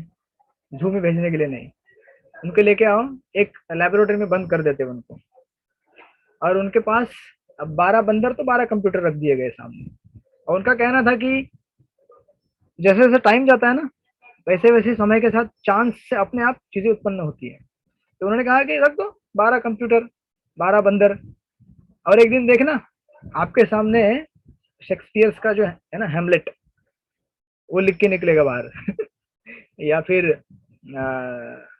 जू में भेजने के लिए नहीं, उनके लेके आओ, एक लैबोरेटरी में बंद कर देते उनको, और उनके पास अब 12 बंदर, तो 12 कंप्यूटर रख दिए गए सामने। और उनका कहना था कि जैसे जैसे टाइम जाता है ना, वैसे वैसे समय के साथ चांस से अपने आप चीजें उत्पन्न होती है। तो उन्होंने कहा कि रख दो 12 कंप्यूटर, 12 बंदर, और एक दिन देखना आपके सामने शेक्सपियर का जो है ना हेमलेट, वो लिख के निकलेगा बाहर या फिर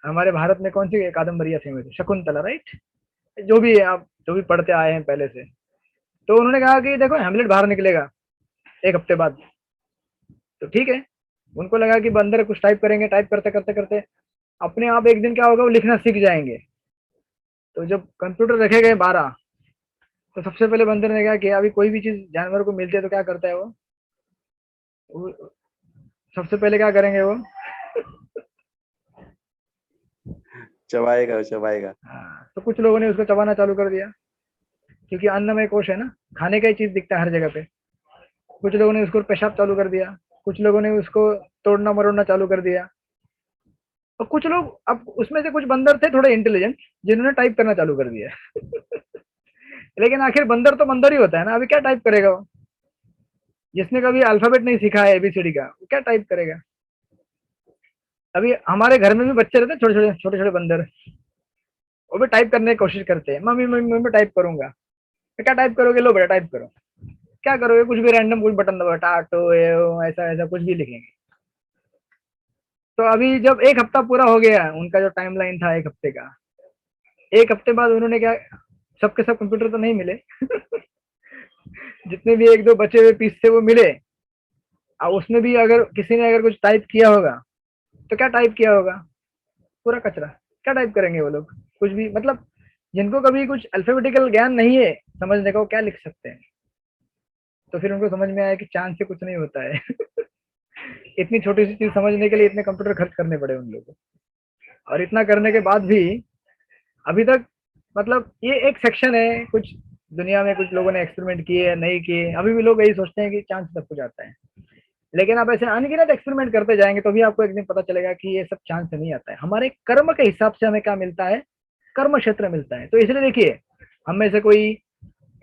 हमारे भारत में कौन सी कादम्बरियां फेमस है, शकुंतला, राइट, जो भी है, आप जो भी पढ़ते आए हैं पहले से, तो उन्होंने कहा कि देखो हैमलेट बाहर निकलेगा 1 हफ्ते बाद। तो ठीक है, उनको लगा कि बंदर कुछ टाइप करेंगे, टाइप करते करते करते अपने आप एक दिन क्या होगा, वो लिखना सीख जाएंगे। तो जब कंप्यूटर रखे गए 12, तो सबसे पहले बंदर ने क्या किया, अभी कोई भी चीज जानवर को मिलती है तो क्या करता है वो सबसे पहले क्या करेंगे वो चबाएगा चबाएगा। हाँ, तो कुछ लोगों ने उसको चबाना चालू कर दिया, क्योंकि अन्नमय कोश है ना, खाने का ही चीज दिखता है हर जगह पे। कुछ लोगों ने उसको पेशाब चालू कर दिया, कुछ लोगों ने उसको तोड़ना मरोड़ना चालू कर दिया, और कुछ लोग, अब उसमें से कुछ बंदर थे थोड़े इंटेलिजेंट, जिन्होंने टाइप करना चालू कर दिया। लेकिन आखिर बंदर तो बंदर ही होता है ना, अभी क्या टाइप करेगा वो? जिसने कभी अल्फाबेट नहीं सीखा है एबीसीडी का, वो क्या टाइप करेगा? अभी हमारे घर में भी बच्चे रहते हैं, छोटे छोटे बंदर, वो भी टाइप करने की कोशिश करते हैं, मम्मी मम्मी मैं टाइप करूंगा। तो क्या टाइप करोगे? लो बेटा टाइप करो। क्या करोगे? कुछ भी रैंडम कुछ बटन दबाओ, टाटो ऐसा ऐसा कुछ भी लिखेंगे। तो अभी जब 1 हफ्ता पूरा हो गया, उनका जो टाइमलाइन था 1 हफ्ते का, 1 हफ्ते बाद उन्होंने क्या, सबके सब कंप्यूटर तो नहीं मिले, जितने भी 1-2 बचे हुए पीस थे वो मिले। अब उसमें भी अगर किसी ने अगर कुछ टाइप किया होगा, तो क्या टाइप किया होगा? पूरा कचरा। क्या टाइप करेंगे वो लोग? कुछ भी, मतलब जिनको कभी कुछ अल्फाबेटिकल ज्ञान नहीं है समझने का, वो क्या लिख सकते हैं? तो फिर उनको समझ में आया कि चांद से कुछ नहीं होता है। इतनी छोटी सी चीज समझने के लिए इतने कंप्यूटर खर्च करने पड़े उन लोगों को। और इतना करने के बाद भी अभी तक, मतलब ये एक सेक्शन है, कुछ दुनिया में कुछ लोगों ने एक्सपेरिमेंट किए नहीं किए, अभी भी लोग यही सोचते हैं कि चांद से सब कुछ आता है। लेकिन आप ऐसे अनगिनत एक्सपेरिमेंट करते जाएंगे तो भी आपको एक दिन पता चलेगा कि ये सब चांद से नहीं आता है। हमारे कर्म के हिसाब से हमें क्या मिलता है? कर्म क्षेत्र मिलता है। तो इसलिए देखिए, हम में से कोई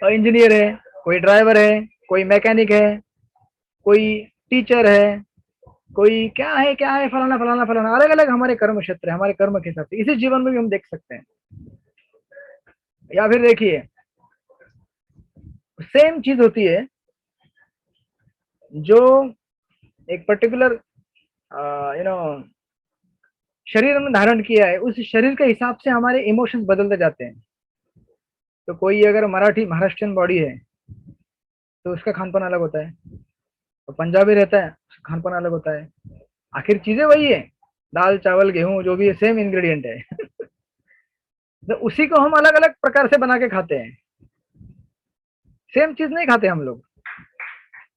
इंजीनियर है, कोई ड्राइवर है, कोई मैकेनिक है, कोई टीचर है, कोई क्या है, फलाना फलाना फलाना, अलग अलग हमारे कर्म क्षेत्र है, हमारे कर्म के हिसाब से। इसी जीवन में भी हम देख सकते हैं। या फिर देखिए, सेम चीज होती है, जो एक पर्टिकुलर शरीर में धारण किया है, उस शरीर के हिसाब से हमारे इमोशंस बदलते जाते हैं। तो कोई अगर महाराष्ट्रियन बॉडी है तो उसका खान पान अलग होता है, तो पंजाबी रहता है उसका खान पान अलग होता है। आखिर चीजें वही है, दाल चावल गेहूं जो भी है, सेम इंग्रेडिएंट है। तो उसी को हम अलग अलग प्रकार से बना के खाते हैं, सेम चीज नहीं खाते हम लोग।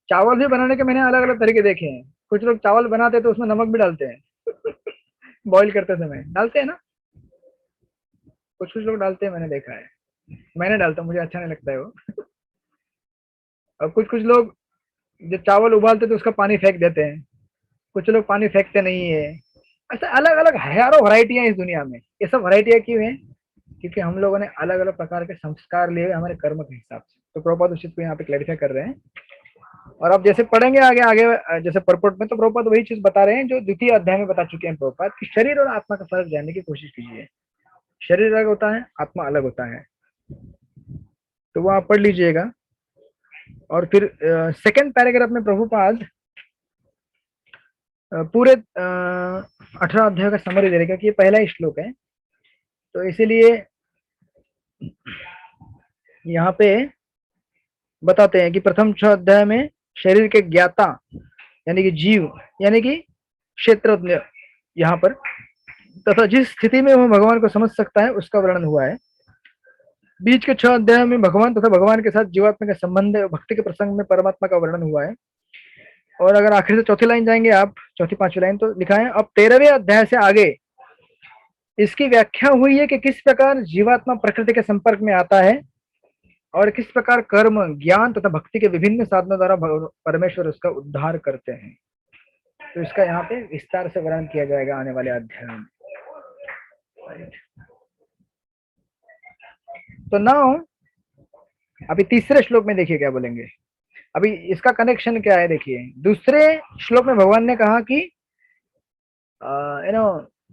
चावल भी बनाने के मैंने अलग अलग तरीके देखे हैं। कुछ लोग चावल बनाते हैं तो उसमें नमक भी डालते हैं। बॉईल करते समय डालते हैं ना, कुछ लोग डालते हैं, मैंने देखा है। मैंने डालता हूँ, मुझे अच्छा नहीं लगता है वो। और कुछ लोग जब चावल उबालते तो उसका पानी फेंक देते हैं, कुछ लोग पानी फेंकते नहीं है। ऐसा अलग अलग हजारों वैरायटियां इस दुनिया में। ये सब वैरायटियां क्यों हैं? क्योंकि हम लोगों ने अलग अलग प्रकार के संस्कार लिए हुए हमारे कर्म के हिसाब से। तो प्रभुपाद उस चीज को यहाँ पे क्लैरिफाई कर रहे हैं। और अब जैसे पढ़ेंगे आगे आगे जैसे परपोर्ट में, तो प्रभुपाद वही चीज बता रहे हैं जो द्वितीय अध्याय में बता चुके हैं प्रभुपाद, कि शरीर और आत्मा का फर्क जानने की कोशिश कीजिए। शरीर अलग होता है, आत्मा अलग होता है। तो वो आप पढ़ लीजिएगा। और फिर सेकंड पैराग्राफ में प्रभुपाद पूरे 18 अध्याय का समरी दे रहेगा कि ये पहला ही श्लोक है। तो इसीलिए यहाँ पे बताते हैं कि प्रथम 6 अध्याय में शरीर के ज्ञाता यानी कि जीव यानी कि क्षेत्रज्ञ यहाँ पर, तथा जिस स्थिति में वो भगवान को समझ सकता है उसका वर्णन हुआ है। बीच के 6 अध्याय में भगवान तथा भगवान के साथ जीवात्मा के संबंध, भक्ति के प्रसंग में परमात्मा का वर्णन हुआ है। और अगर आखिर से चौथी लाइन जाएंगे आप, चौथी 5वीं लाइन, तो लिखा है अब 13वें अध्याय से आगे इसकी व्याख्या हुई है कि किस प्रकार जीवात्मा प्रकृति के संपर्क में आता है और किस प्रकार कर्म, ज्ञान तथा भक्ति के विभिन्न साधनों द्वारा परमेश्वर उसका उद्धार करते हैं। तो इसका यहाँ पे विस्तार से वर्णन किया जाएगा आने वाले अध्याय में। तो नाउ अभी तीसरे श्लोक में देखिए क्या बोलेंगे। अभी इसका कनेक्शन क्या है देखिए। दूसरे श्लोक में भगवान ने कहा कि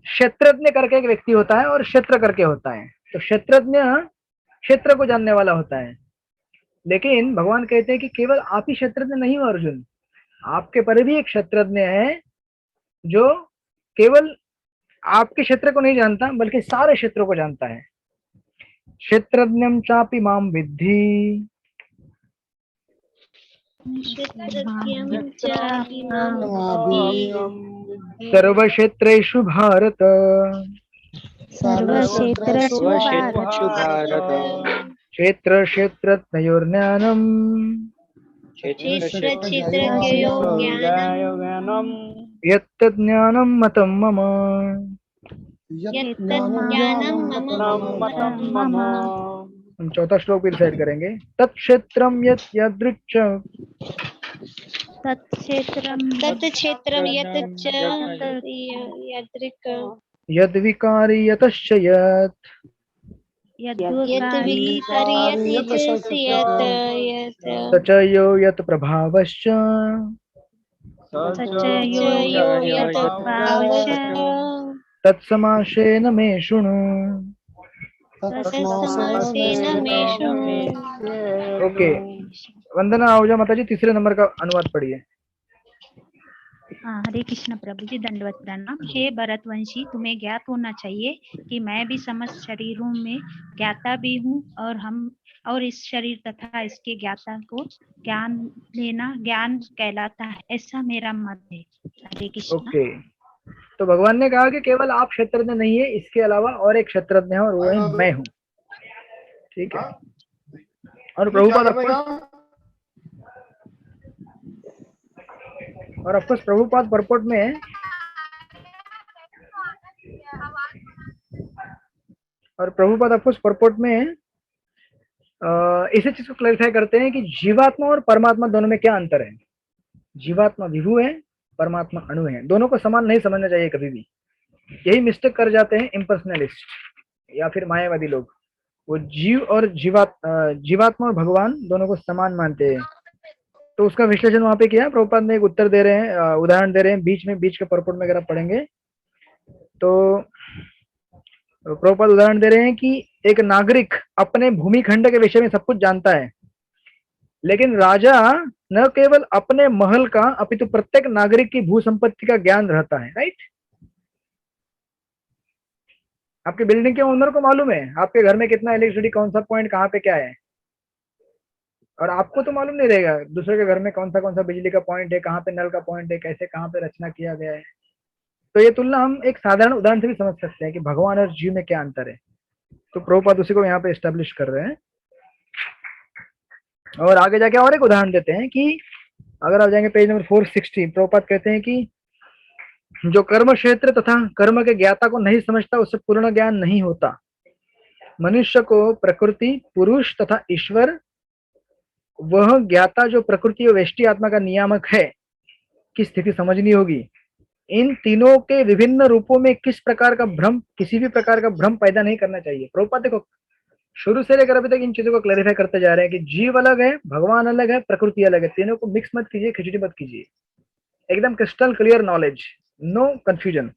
क्षेत्रज्ञ करके एक व्यक्ति होता है और क्षेत्र करके होता है। तो क्षेत्रज्ञ क्षेत्र को जानने वाला होता है, लेकिन भगवान कहते हैं कि केवल आप ही क्षेत्रज्ञ नहीं हो अर्जुन, आपके पर भी एक क्षेत्रज्ञ है जो केवल आपके क्षेत्र को नहीं जानता बल्कि सारे क्षेत्रों को जानता है। क्षेत्रज्ञम चापि माम विद्धि क्षेत्रज्ञं चाभिमां सर्वक्षेत्रेषु भारत सर्वक्षेत्रेषु भारत क्षेत्र क्षेत्रज्ञयोर्ज्ञानम् क्षेत्रज्ञयो ज्ञानं यत्तज्ज्ञानं मतं मम। यत्तज्ज्ञानं मम हम चौथा श्लोक भी रिसाइट करेंगे। तत्क्षेत्रं यत् यदृच्छ तत्क्षेत्रं यत् च यदृक् यद्विकारी यतश्च यत् यद्विकारि यत् स च यो यत् प्रभावश्च यो यत् भावश्च तत्समासेन मे शृणु। तत्समासेन मे शृणु। ओके, वंदना आहूजा माता जी, तीसरे नंबर का अनुवाद पढ़िए। हरे कृष्ण प्रभु जी, दंडवत प्रणाम। हे भरतवंशी, तुम्हें ज्ञात होना चाहिए कि मैं भी समस्त शरीरों में ज्ञाता भी हूँ और इस शरीर तथा इसके ज्ञाता को ज्ञान लेना ज्ञान कहलाता है, ऐसा मेरा मत है। हरे कृष्ण। ओके, तो भगवान ने कहा कि केवल आप क्षेत्रज्ञ नहीं है, इसके अलावा और एक क्षेत्रज्ञ है और वो है मैं हूँ। ठीक है। और प्रभुपाद ऑफकोर्स प्रभुपाद परपोर्ट में इसी चीज को क्लैरिफाई करते हैं कि जीवात्मा और परमात्मा दोनों में क्या अंतर है। जीवात्मा विभु है, परमात्मा अणु है। दोनों को समान नहीं समझना चाहिए कभी भी। यही मिस्टेक कर जाते हैं इम्पर्सनलिस्ट या फिर मायावादी लोग। वो जीव और जीवात्मा और भगवान दोनों को समान मानते हैं। तो उसका विश्लेषण वहां पे किया। प्रभुपाद ने एक उत्तर दे रहे हैं, उदाहरण दे रहे हैं बीच के परपोर्ट में अगर आप पढ़ेंगे तो प्रभुपाद उदाहरण दे रहे हैं कि एक नागरिक अपने भूमिखंड के विषय में सब कुछ जानता है, लेकिन राजा न केवल अपने महल का अपितु प्रत्येक नागरिक की भू संपत्ति का ज्ञान रहता है। राइट, आपके बिल्डिंग के ओनर को मालूम है आपके घर में कितना इलेक्ट्रिसिटी, कौन सा पॉइंट कहाँ पे क्या है, और आपको तो मालूम नहीं रहेगा दूसरे के घर में कौन सा बिजली का पॉइंट है, कहाँ पे नल का पॉइंट है, कैसे कहाँ पे रचना किया गया है। तो ये तुलना हम एक साधारण उदाहरण से भी समझ सकते हैं कि भगवान और जीव में क्या अंतर है। तो प्रभुपाद उसी को यहाँ पे एस्टेब्लिश कर रहे हैं। और आगे जाके और एक उदाहरण देते हैं कि अगर आप जाएंगे पेज नंबर 460, प्रभुपाद कहते हैं कि जो कर्म क्षेत्र तथा कर्म के ज्ञाता को नहीं समझता उससे पूर्ण ज्ञान नहीं होता। मनुष्य को प्रकृति, पुरुष तथा ईश्वर, वह ज्ञाता जो प्रकृति और व्यष्टि आत्मा का नियामक है, की स्थिति समझनी होगी। इन तीनों के विभिन्न रूपों में किसी भी प्रकार का भ्रम पैदा नहीं करना चाहिए। प्रभुपाद देखो शुरू से लेकर अभी तक इन चीजों को क्लैरिफाई करते जा रहे हैं कि जीव अलग है, भगवान अलग है, प्रकृति अलग है। तीनों को मिक्स मत कीजिए, खिचड़ी मत कीजिए। एकदम crystal clear knowledge, no confusion.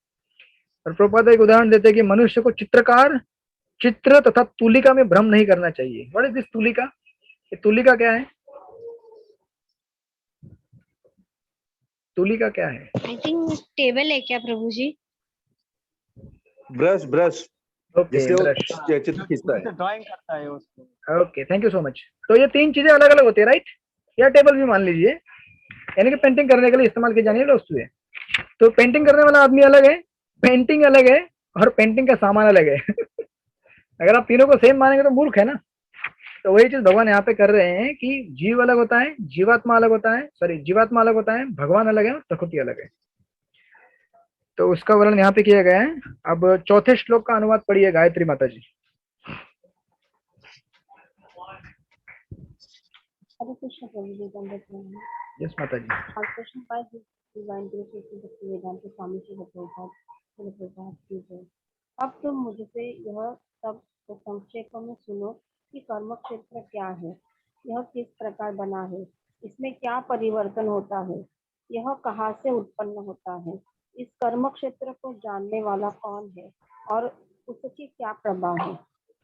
और प्रभुपाद एक उदाहरण देते हैं कि मनुष्य को चित्र तथा तुलिका में भ्रम नहीं करना चाहिए। What is this Tulika? ये तुलिका क्या है? तुलिका क्या है? आई थिंक टेबल है क्या प्रभु जी? ब्रश ओके, चित्र खींचता है, ड्राइंग करता है उसको। Okay, thank you so much. तो ये तीन चीजें अलग अलग होती है, राइट? या टेबल भी मान लीजिए, यानी कि पेंटिंग करने के लिए इस्तेमाल की जाने वाली वस्तु है। तो पेंटिंग करने वाला आदमी अलग है, पेंटिंग अलग है, और पेंटिंग का सामान अलग है। अगर आप तीनों को सेम मानेंगे तो मूर्ख है ना। तो वही चीज भगवान यहाँ पे कर रहे हैं कि जीव अलग होता है, जीवात्मा अलग होता है, भगवान अलग है, प्रकृति अलग है। तो उसका वर्णन यहाँ पे किया गया है। अब चौथे श्लोक का अनुवाद पढ़िए गायत्री माता जी। हरे कृष्ण प्रभु जी, दंडवत प्रणाम। यस माता जी। कृष्ण पाद डिवाइन ग्रेस भक्ति वेदांत स्वामी श्री प्रभुपाद की जय। अब तुम मुझसे यह सब संक्षेप में सुनो कि कर्म क्षेत्र क्या है, यह किस प्रकार बना है, इसमें क्या परिवर्तन होता है, यह कहाँ से उत्पन्न होता है, इस कर्म क्षेत्र को जानने वाला कौन है और उसकी क्या प्रभाव है।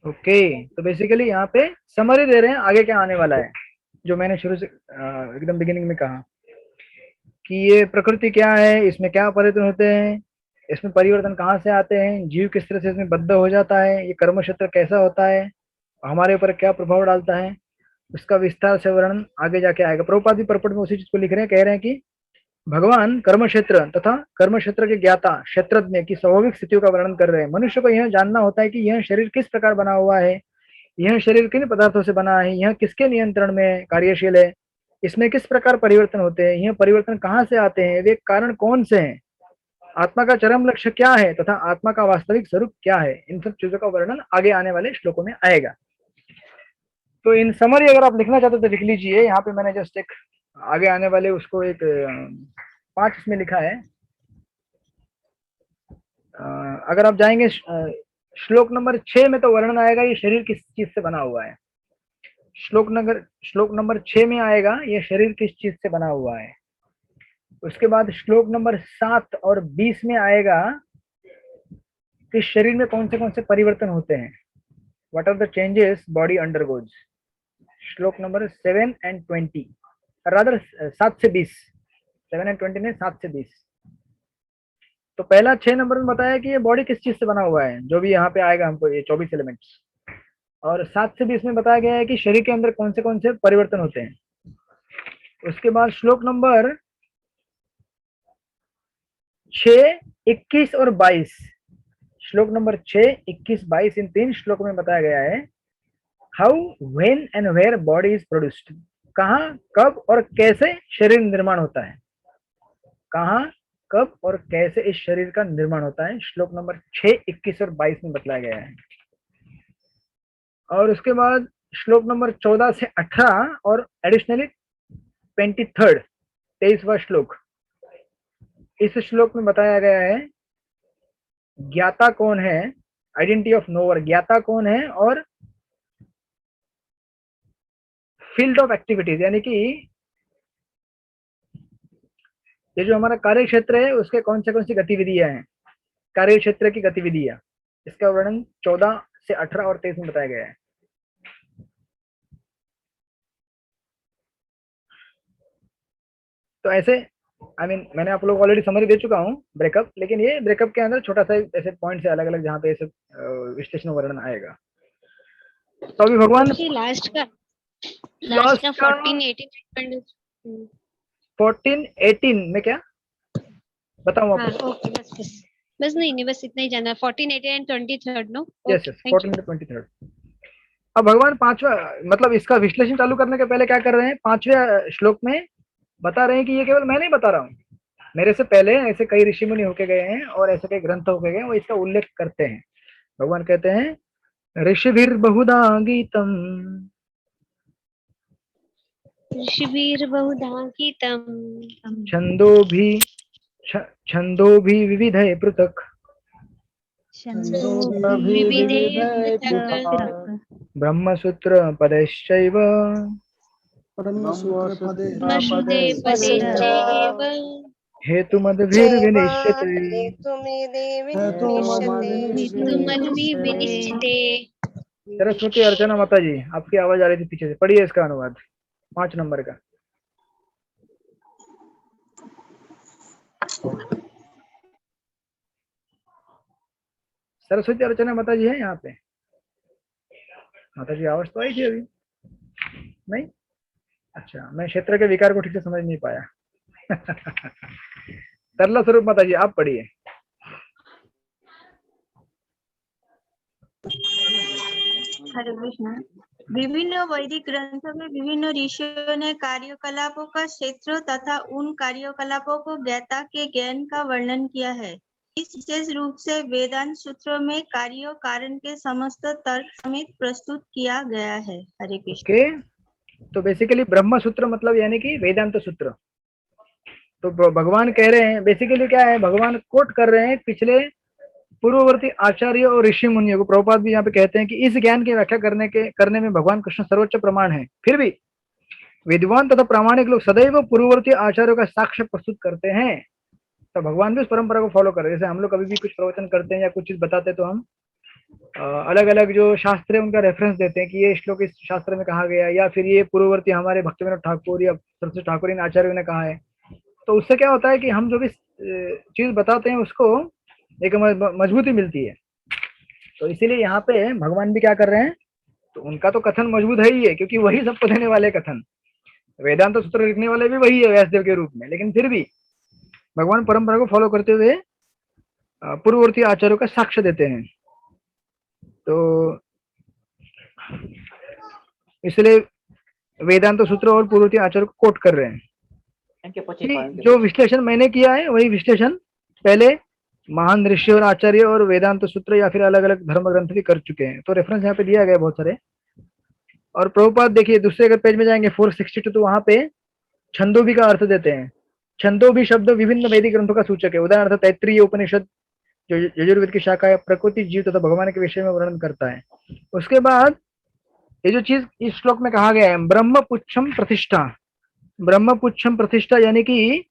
ओके, तो बेसिकली यहाँ पे समरी दे रहे हैं आगे क्या आने वाला है, जो मैंने शुरू से एकदम बिगिनिंग में कहा कि ये प्रकृति क्या है, इसमें क्या परिवर्तन होते हैं, इसमें परिवर्तन कहाँ से आते हैं, जीव किस तरह से इसमें बद्ध हो जाता है, ये कर्म क्षेत्र कैसा होता है, हमारे ऊपर क्या प्रभाव डालता है। उसका विस्तार से वर्णन आगे जाके आएगा। प्रभुपाद भी परपट में उसी चीज को लिख रहे हैं, कह रहे हैं कि भगवान कर्म क्षेत्र तथा कर्म क्षेत्र के ज्ञाता क्षेत्रज्ञ की स्वाभाविक स्थितियों का वर्णन कर रहे हैं। मनुष्य को यह जानना होता है कि यह शरीर किस प्रकार बना हुआ है, यह शरीर किन पदार्थों से बना है, यह किसके नियंत्रण में कार्यशील है, इसमें किस प्रकार परिवर्तन होते हैं, यह परिवर्तन कहाँ से आते हैं, वे कारण कौन से हैं, आत्मा का चरम लक्ष्य क्या है तथा आत्मा का वास्तविक स्वरूप क्या है। इन सब चीजों का वर्णन आगे आने वाले श्लोकों में आएगा। तो इन समरी अगर आप लिखना चाहते तो लिख लीजिए। यहाँ पे मैंने जस्ट एक आगे आने वाले उसको एक 5 इसमें लिखा है। अगर आप जाएंगे श्लोक नंबर 6 में तो वर्णन आएगा ये शरीर किस चीज से बना हुआ है। श्लोक नंबर 6 में आएगा ये शरीर किस चीज से बना हुआ है। उसके बाद श्लोक नंबर 7 और 20 में आएगा कि शरीर में कौन से परिवर्तन होते हैं, what are the changes body undergoes. श्लोक नंबर 7 and 20, रादर 7 से 20, 7 and 20 ने 7 से 20। तो पहला 6 नंबर में बताया कि ये बॉडी किस चीज से बना हुआ है, जो भी यहाँ पे आएगा हमको ये 24 एलिमेंट्स। और 7 से 20 में बताया गया है कि शरीर के अंदर कौन से परिवर्तन होते हैं। उसके बाद श्लोक नंबर 6, 21 और 22, श्लोक नंबर 6, 21, 22 इन 3 श्लोकों में बताया गया है how when and where body is produced, कहाँ कब और कैसे शरीर निर्माण होता है, कहाँ कब और कैसे इस शरीर का निर्माण होता है। श्लोक नंबर 6, 21 और 22 में बताया गया है। और उसके बाद श्लोक नंबर 14 से 18 और एडिशनली 23वां श्लोक, इस श्लोक में बताया गया है ज्ञाता कौन है, आइडेंटिटी ऑफ नोवर, ज्ञाता कौन है, और फील्ड ऑफ एक्टिविटीज, यानी कि ये जो हमारा कार्य क्षेत्र है उसके कौन सी गतिविधियां हैं, कार्य क्षेत्र की गतिविधियां, इसका वर्णन 14 से 18 और 23 में बताया गया है। तो ऐसे मैंने आप लोग ऑलरेडी समरी दे चुका हूँ ब्रेकअप, लेकिन ये ब्रेकअप के अंदर छोटा सा ऐसे पॉइंट है अलग अलग जहाँ पे ऐसे विश्लेषण वर्णन आएगा। तो अभी भगवान लास्ट का 14, 18 में क्या बताऊँ हाँ, आपको? ओके, बस नहीं बस इतना ही जाना। 14, 18 एंड 23 नो। Yes, 14 to 23। अब भगवान 5वां मतलब इसका विश्लेषण चालू करने के पहले क्या कर रहे हैं, 5वें श्लोक में बता रहे हैं कि ये केवल मैं नहीं बता रहा हूँ, मेरे से पहले ऐसे कई ऋषि मुनि होके गए हैं और ऐसे कई ग्रंथ होके गए, वो इसका उल्लेख करते हैं। भगवान कहते हैं ऋषिभिर बहुधा गीतम, ऋषिभिर बहुधा गीतम, छंदोभि विविधे पृथक्, विविधे पृथक्, ब्रह्मसूत्र पदैश्चैव, ब्रह्मसूत्रे पदैश्चैव, हेतुमद्भिर्विनिश्चिते। हेतुमद्भिर्विनिश्चिते। सरस्वती अर्चना माता जी, आपकी आवाज आ रही थी पीछे से, पढ़िए इसका अनुवाद 5 नंबर का। सरस्वती अर्चना माता जी है यहाँ पे? माता जी आवाज तो आई थी अभी नहीं? अच्छा, मैं क्षेत्र के विकार को ठीक से समझ नहीं पाया। तरला स्वरूप माता जी आप पढ़िए। हरे कृष्ण। विभिन्न वैदिक ग्रंथों में विभिन्न ऋषियों ने कार्यकलापों का क्षेत्र तथा उन कार्यकलापों को ज्ञाता के ज्ञान का वर्णन किया है। इस विशेष रूप से वेदांत सूत्रों में कार्य कारण के समस्त तर्क समेत प्रस्तुत किया गया है। हरे कृष्ण। ओके, तो बेसिकली ब्रह्म सूत्र मतलब यानी कि वेदांत सूत्र। तो भगवान कह रहे हैं बेसिकली क्या है, भगवान कोट कर रहे हैं पिछले पूर्ववर्ती आचार्य और ऋषि मुनियों को। प्रभुपाद भी यहाँ पे कहते हैं कि इस ज्ञान की व्याख्या करने में भगवान कृष्ण सर्वोच्च प्रमाण है। फिर भी विद्वान तथा प्रामाणिक लोग सदैव पूर्ववर्ती आचार्यों का साक्ष्य प्रस्तुत करते हैं। तो भगवान भी उस परंपरा को फॉलो कर रहे हैं। जैसे हम लोग कभी भी कुछ प्रवचन करते हैं या कुछ चीज बताते हैं तो हम अलग अलग जो शास्त्र है उनका रेफरेंस देते हैं कि ये श्लोक इस शास्त्र में कहा गया, या फिर ये पूर्ववर्ती हमारे भक्तिविनोद ठाकुर या सरस्वती ठाकुर इन आचार्यों ने कहा है। तो उससे क्या होता है कि हम जो भी चीज बताते हैं उसको एक मजबूती मिलती है। तो इसीलिए यहाँ पे भगवान भी क्या कर रहे हैं, तो उनका तो कथन मजबूत है ही है, क्योंकि वही सबको देने वाले कथन, वेदांत सूत्र लिखने वाले भी वही है व्यासदेव के रूप में। लेकिन फिर भी भगवान परंपरा को फॉलो करते हुए पूर्ववर्ती आचार्यों का साक्ष्य देते हैं। तो इसलिए वेदांत सूत्र और पूर्ववर्ती आचार्य को कोट कर रहे हैं। जो विश्लेषण मैंने किया है वही विश्लेषण पहले महान ऋषि और आचार्य और वेदांत सूत्र या फिर अलग अलग धर्म ग्रंथ भी कर चुके हैं। तो रेफरेंस यहाँ पे दिया गया बहुत सारे। और प्रभुपाद देखिए दूसरे अगर पेज में जाएंगे 462, तो वहां पे छंदोभी का अर्थ देते हैं। छंदोभी शब्द विभिन्न वैदिक ग्रंथों का सूचक है। उदाहरण तैत्रीय उपनिषद जो यजुर्वेद की शाखा है, प्रकृति, जीव तथा भगवान के विषय में वर्णन करता है। उसके बाद ये जो चीज इस श्लोक में कहा गया है, ब्रह्म पुच्छम प्रतिष्ठा, ब्रह्म पुच्छम प्रतिष्ठा यानी कि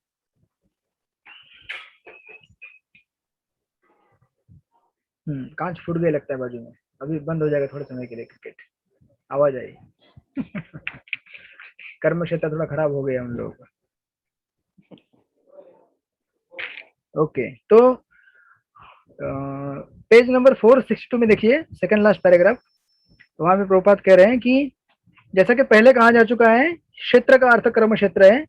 कांच फूट गए लगता है बाजू में, अभी बंद हो जाएगा थोड़े समय के लिए, क्रिकेट आवाज आई। कर्म क्षेत्र थोड़ा खराब हो गया उन लोगों का। ओके, तो पेज नंबर 462 में देखिए सेकंड लास्ट पैराग्राफ। वहां पे प्रभुपाद कह रहे हैं कि जैसा कि पहले कहा जा चुका है, क्षेत्र का अर्थ कर्म क्षेत्र है।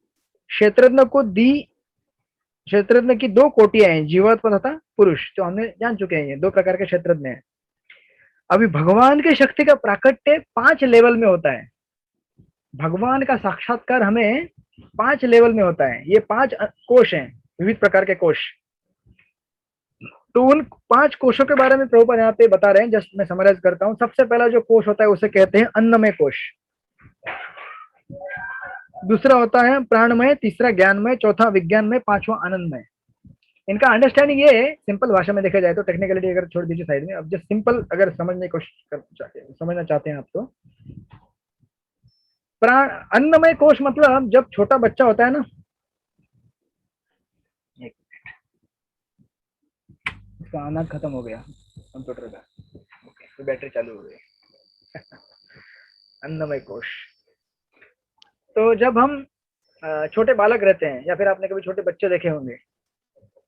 क्षेत्रज्ञ की दो कोटियां हैं, जीवात्मा तथा पुरुष, तो हमने जान चुके हैं ये दो प्रकार के क्षेत्रज्ञ हैं। अभी भगवान की शक्ति का प्राकट्य 5 लेवल में होता है। भगवान का साक्षात्कार हमें 5 लेवल में होता है। ये 5 कोश हैं, विविध प्रकार के कोश। तो उन 5 कोशों के बारे में प्रभुपाद यहाँ पे बता रहे हैं। जस्ट मैं समराइज करता हूँ। सबसे पहला जो कोश होता है उसे कहते हैं अन्नमय कोश, दूसरा होता है प्राणमय, तीसरा ज्ञानमय, चौथा विज्ञानमय, पांचवा आनंदमय। इनका अंडरस्टैंडिंग ये है, सिंपल भाषा में देखा जाए तो, टेक्निकलिटी अगर छोड़ दीजिए साइड में, अब जस्ट सिंपल अगर समझना चाहते हैं आप तो, प्राण अन्नमय कोश मतलब जब छोटा बच्चा होता है ना, इसका आना खत्म हो गया कंप्यूटर का, ओके, तो बैटरी चालू हो गई। अन्नमय कोश, तो जब हम छोटे बालक रहते हैं या फिर आपने कभी छोटे बच्चे देखे होंगे,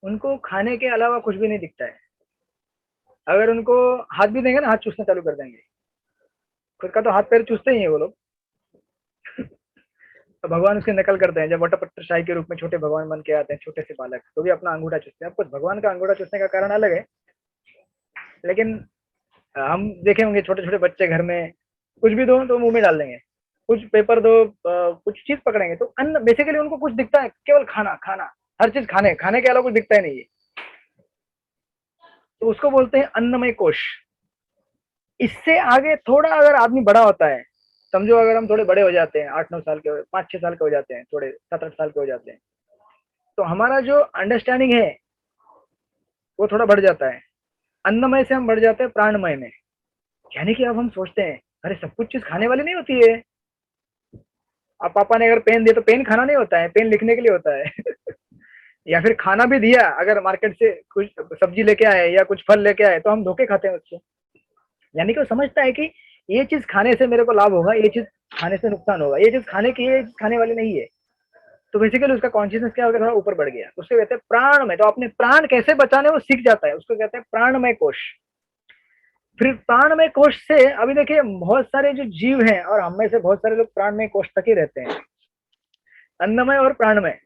उनको खाने के अलावा कुछ भी नहीं दिखता है। अगर उनको हाथ भी देंगे ना, हाथ चूसना चालू कर देंगे, खुद का तो हाथ पैर चूसते ही है वो लोग। तो भगवान उसकी नकल करते हैं। जब वटपत्र शाही के रूप में छोटे भगवान बन के आते हैं, छोटे से बालक, तो भी अपना अंगूठा चूसते हैं। अब कुछ भगवान का अंगूठा चूसने का कारण अलग है, लेकिन हम देखे होंगे छोटे छोटे बच्चे घर में कुछ भी दो तो मुंह में डाल देंगे, कुछ पेपर दो, कुछ चीज पकड़ेंगे, तो अन्न बेसिकली उनको कुछ दिखता है, केवल खाना खाना, हर चीज खाने के अलावा कुछ दिखता ही नहीं है। तो उसको बोलते हैं अन्नमय कोश। इससे आगे थोड़ा अगर आदमी बड़ा होता है, समझो अगर हम थोड़े बड़े हो जाते हैं, 8-9 साल के, 5-6 साल के हो जाते हैं, थोड़े 7-8 साल के हो जाते हैं, तो हमारा जो अंडरस्टैंडिंग है वो थोड़ा बढ़ जाता है। अन्नमय से हम बढ़ जाते हैं प्राणमय में, यानी कि अब हम सोचते हैं अरे सब कुछ चीज खाने वाली नहीं होती है। अब पापा ने अगर पेन दिया तो पेन खाना नहीं होता है, पेन लिखने के लिए होता है। या फिर खाना भी दिया, अगर मार्केट से कुछ सब्जी लेके आए या कुछ फल लेके आए, तो हम धोखे खाते हैं उसको। यानी कि वो समझता है कि ये चीज खाने से मेरे को लाभ होगा, ये चीज खाने से नुकसान होगा, ये चीज खाने की, ये खाने वाली नहीं है। तो बेसिकली उसका कॉन्शियसनेस क्या हो गया, थोड़ा ऊपर बढ़ गया। उसको कहते हैं प्राण में, तो अपने प्राण कैसे बचाने वो सीख जाता है, उसको कहते हैं प्राणमय कोश। फिर प्राणमय कोश से अभी देखिए बहुत सारे जो जीव हैं, और हम में से बहुत सारे लोग प्राणमय कोश तक ही रहते हैं। अन्नमय और प्राणमय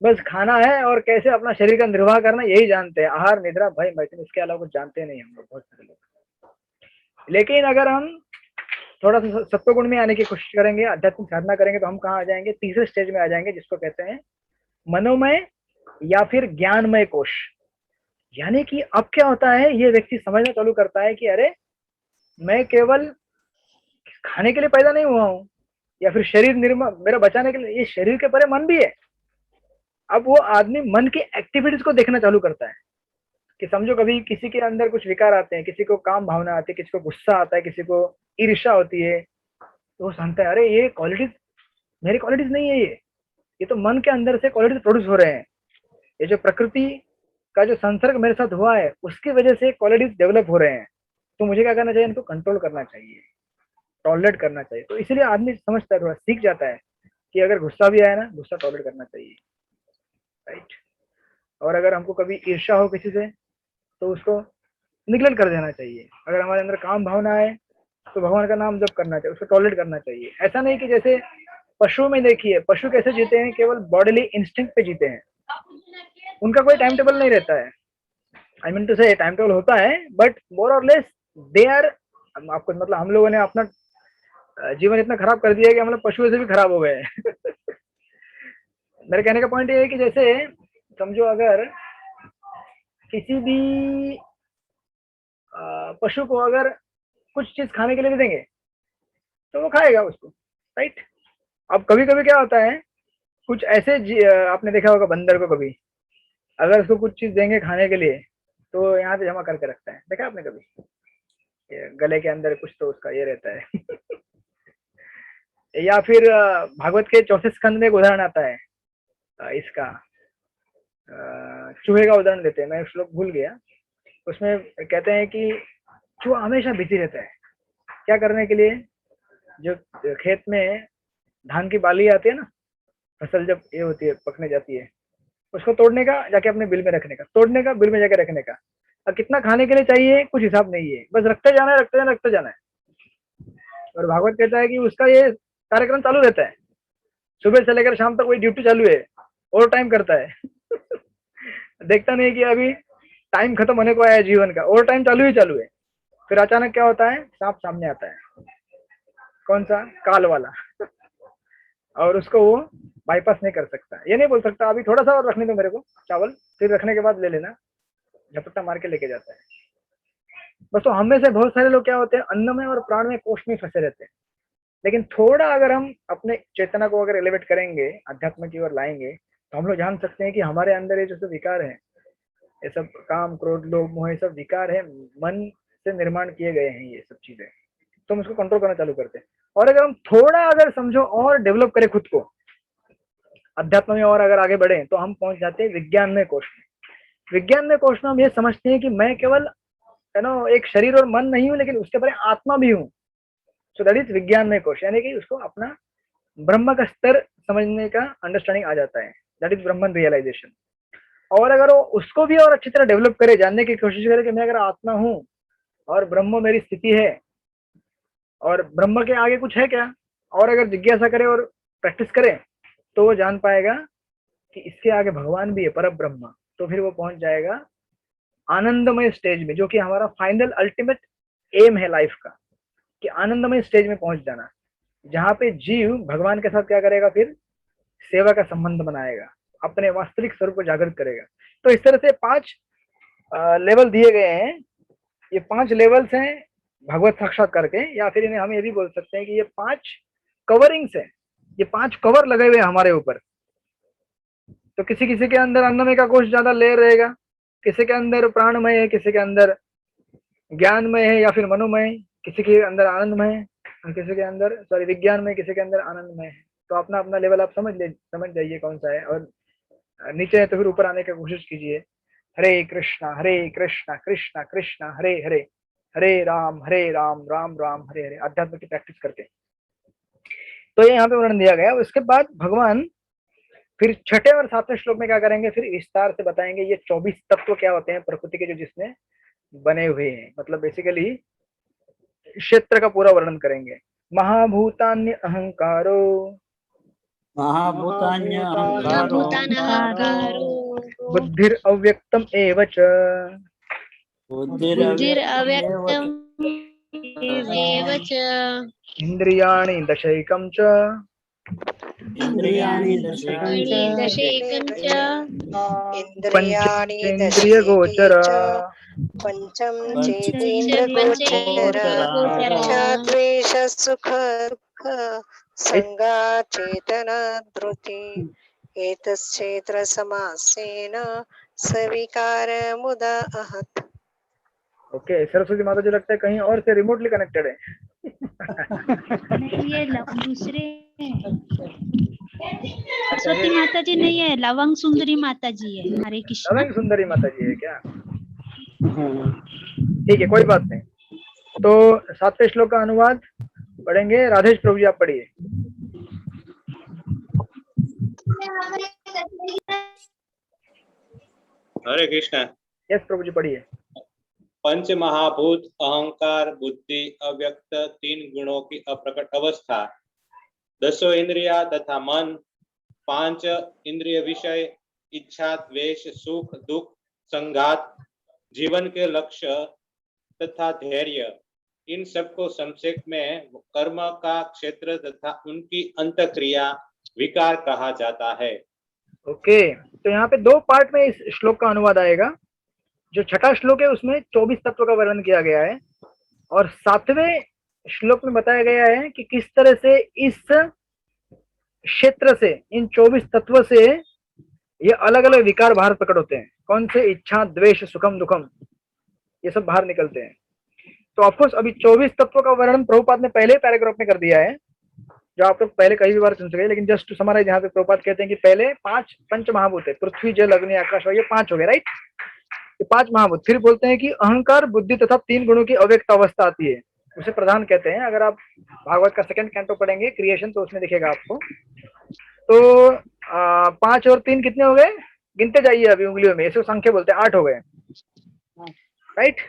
बस खाना है और कैसे अपना शरीर का निर्वाह करना, यही जानते हैं, आहार निद्रा भय मैथुन, इसके अलावा कुछ जानते नहीं हम लोग, बहुत सारे लोग। लेकिन अगर हम थोड़ा सा सत्वगुण में आने की कोशिश करेंगे, आध्यात्मिक साधना करेंगे, तो हम कहाँ आ जाएंगे, तीसरे स्टेज में आ जाएंगे, जिसको कहते हैं मनोमय या फिर ज्ञानमय कोश। यानी कि अब क्या होता है, ये व्यक्ति समझना चालू करता है कि अरे मैं केवल खाने के लिए पैदा नहीं हुआ हूं, या फिर शरीर मेरा बचाने के लिए, ये शरीर के परे मन भी है। अब वो आदमी मन की एक्टिविटीज को देखना चालू करता है कि समझो कभी किसी के अंदर कुछ विकार आते हैं, किसी को काम भावना आती है, किसी को गुस्सा आता है, किसी को ईर्ष्या होती है, तो वो समझता है अरे ये क्वालिटीज मेरी क्वालिटीज नहीं है, ये तो मन के अंदर से क्वालिटीज प्रोड्यूस हो रहे हैं। ये जो प्रकृति का जो संसर्ग मेरे साथ हुआ है उसकी वजह से क्वालिटीज डेवलप हो रहे हैं। तो मुझे क्या करना चाहिए, इनको कंट्रोल करना चाहिए, टॉलरेट करना चाहिए। तो इसलिए आदमी समझता है, थोड़ा सीख जाता है कि अगर गुस्सा भी आया ना, गुस्सा टॉलरेट करना चाहिए, राइट। और अगर हमको कभी ईर्ष्या हो किसी से, तो उसको निगलेक्ट कर देना चाहिए। अगर हमारे अंदर काम भावना है, तो भगवान का नाम जप करना चाहिए, उसको टॉलरेट करना चाहिए। ऐसा नहीं कि जैसे पशु में देखिए, पशु कैसे जीते हैं, केवल बॉडीली इंस्टिंक्ट पे जीते हैं, उनका कोई टाइम टेबल नहीं रहता है। आई मीन टू से टाइम टेबल होता है बट मोर और लेस दे आर, आपको मतलब हम लोगों ने अपना जीवन इतना खराब कर दिया है कि हम लोग पशुओं से भी खराब हो गए हैं। मेरे कहने का पॉइंट ये है कि जैसे समझो अगर किसी भी पशु को अगर कुछ चीज खाने के लिए दे देंगे तो वो खाएगा उसको, राइट। अब कभी कभी क्या होता है, कुछ ऐसे आपने देखा होगा बंदर को, कभी अगर उसको कुछ चीज देंगे खाने के लिए तो यहाँ पे जमा करके रखता है, देखा आपने कभी? ये गले के अंदर कुछ तो उसका ये रहता है। या फिर भागवत के 4 स्कंद में एक उदाहरण आता है इसका, चूहे का उदाहरण देते हैं, मैं श्लोक भूल गया। उसमें कहते हैं कि चूहा हमेशा बिजी रहता है, क्या करने के लिए, जो खेत में धान की बाली आती है ना, फसल जब ये होती है पकने जाती है, उसको तोड़ने का, जाके अपने बिल में रखने का, तोड़ने का, बिल में जाके रखने का। और कितना खाने के लिए चाहिए कुछ हिसाब नहीं है, बस रखते जाना है, रखते जाना, रखते जाना है। और भागवत कहता है कि उसका ये कार्यक्रम चालू रहता है, सुबह से लेकर शाम तक वही ड्यूटी चालू है, और टाइम करता है। देखता नहीं कि अभी टाइम खत्म होने को आया है जीवन का, और टाइम चालू ही चालू है। फिर अचानक क्या होता है, सांप सामने आता है, कौन सा, काल वाला। और उसको वो बाईपास नहीं कर सकता, ये नहीं बोल सकता अभी थोड़ा सा और रखने दो मेरे को चावल, फिर रखने के बाद ले लेना, झपट्टा मार के लेके जाता है बस। तो हम में से बहुत सारे लोग क्या होते हैं, अन्न में और प्राण में, कोष में फंसे रहते हैं। लेकिन थोड़ा अगर हम अपने चेतना को अगर एलिवेट करेंगे, अध्यात्म की ओर लाएंगे, तो हम लोग जान सकते हैं कि हमारे अंदर ये जो सब विकार है, ये सब काम, क्रोध, लोभ, मोह, सब विकार है, मन से निर्माण किए गए हैं ये सब चीजें, तो हम उसको कंट्रोल करना चालू करते हैं। और अगर हम थोड़ा अगर समझो और डेवलप करें खुद को अध्यात्म में, और अगर आगे बढ़े, तो हम पहुंच जाते हैं विज्ञान में कोश में। विज्ञान में कोश में हम ये समझते हैं कि मैं केवल एक शरीर और मन नहीं हूं, लेकिन उसके परे आत्मा भी हूं। सो दैट इज विज्ञान में कोश, यानी कि उसको अपना ब्रह्म का स्तर समझने का अंडरस्टैंडिंग आ जाता है, दैट इज ब्रह्मन रियलाइजेशन। और अगर वो उसको भी और अच्छी तरह डेवलप करे, जानने की कोशिश करे कि मैं अगर आत्मा हूं और ब्रह्म मेरी स्थिति है, और ब्रह्म के आगे कुछ है क्या, और अगर जिज्ञासा करे और प्रैक्टिस करे, तो वो जान पाएगा कि इसके आगे भगवान भी है, पर ब्रह्म। तो फिर वो पहुंच जाएगा आनंदमय स्टेज में, जो कि हमारा फाइनल अल्टीमेट एम है लाइफ का, कि आनंदमय स्टेज में पहुंच जाना, जहां पे जीव भगवान के साथ क्या करेगा, फिर सेवा का संबंध बनाएगा, अपने वास्तविक स्वरूप को जागृत करेगा। तो इस तरह से 5 लेवल दिए गए हैं। ये 5 लेवल्स हैं भगवत साक्षात्कार के, या फिर इन्हें हम ये भी बोल सकते हैं कि ये 5 कवरिंग्स हैं, ये 5 कवर लगे हुए हैं हमारे ऊपर। तो किसी किसी के अंदर अन्नमय का कोश ज्यादा लेयर रहेगा, किसी के अंदर प्राणमय है, किसी के अंदर ज्ञानमय है या फिर मनोमय, किसी के अंदर आनंदमय है, और किसी के अंदर विज्ञान में, किसी के अंदर आनंदमय है। तो अपना अपना लेवल आप समझ जाइए कौन सा है, और नीचे है तो फिर ऊपर आने की कोशिश कीजिए। हरे कृष्णा कृष्णा कृष्णा हरे हरे, हरे राम राम राम हरे हरे, अध्यात्म की प्रैक्टिस करके। तो ये यहाँ पे वर्णन दिया गया। उसके बाद भगवान फिर 6ठे और 7वें श्लोक में क्या करेंगे, फिर विस्तार से बताएंगे ये 24 तत्व क्या होते हैं प्रकृति के, जो जिसमें बने हुए हैं। मतलब बेसिकली क्षेत्र का पूरा वर्णन करेंगे। महाभूतान्य अहंकारो, बुद्धिर अव्यक्तम एव च, बुद्धिरव्यक्तम् एव च, इंद्रियाणि दशैकं च, इन्द्रियाणि दशैकं दशैकं च, पंचेन्द्रियगोचर, पंचम चेतेन्द्रियगोचर, द्वेष सुख दुःख संगा चेतना धृति एतच्छेत्र समासेन सविकार मुदा आहत। ओके, सरस्वती माता जी लगता है कहीं और से रिमोटली कनेक्टेड है। नहीं, ये दूसरे सरस्वती माता जी नहीं है, लवंग सुंदरी माता जी है। हरे कृष्ण। लवंग सुंदरी माता जी है क्या? ठीक है, कोई बात नहीं। तो 7वें श्लोक का अनुवाद पढ़ेंगे। राधेश प्रभु जी आप पढ़िए। हरे कृष्णा। यस प्रभु जी पढ़िए। पंच महाभूत, अहंकार, बुद्धि, अव्यक्त 3 गुणों की अप्रकट अवस्था, 10 इंद्रिया तथा मन, 5 इंद्रिय विषय, इच्छा, द्वेष, सुख, दुख, संघात, जीवन के लक्ष्य तथा धैर्य, इन सबको संक्षेप में कर्म का क्षेत्र तथा उनकी अंतक्रिया विकार कहा जाता है। ओके, तो यहाँ पे 2 पार्ट में इस श्लोक का अनुवाद आएगा। जो छठा श्लोक है उसमें 24 तत्व का वर्णन किया गया है, और 7वें श्लोक में बताया गया है कि किस तरह से इस क्षेत्र से, इन 24 तत्व से ये अलग अलग विकार बाहर प्रकट होते हैं। कौन से? इच्छा, द्वेष, सुखम, दुखम, ये सब बाहर निकलते हैं। तो ऑफकोर्स अभी 24 तत्वों का वर्णन प्रभुपाद ने पहले पैराग्राफ में कर दिया है, जो आप लोग पहले कई भी बार सुन सके, लेकिन जस्ट टू समराइज यहाँ पे प्रभुपाद कहते हैं कि पहले 5 पंच महाभूत है, पृथ्वी, जल, अग्नि, आकाश, ये 5 हो गए, राइट? ये 5 महाभूत। फिर बोलते हैं कि अहंकार, बुद्धि तथा 3 गुणों की अव्यक्त अवस्था आती है, उसे प्रधान कहते हैं। अगर आप भागवत का 2nd कैंटो पढ़ेंगे क्रिएशन, तो उसमें दिखेगा आपको। तो 5 और 3 कितने हो गए? गिनते जाइए अभी उंगलियों में, इसको संख्या बोलते हैं, 8 हो गए, राइट?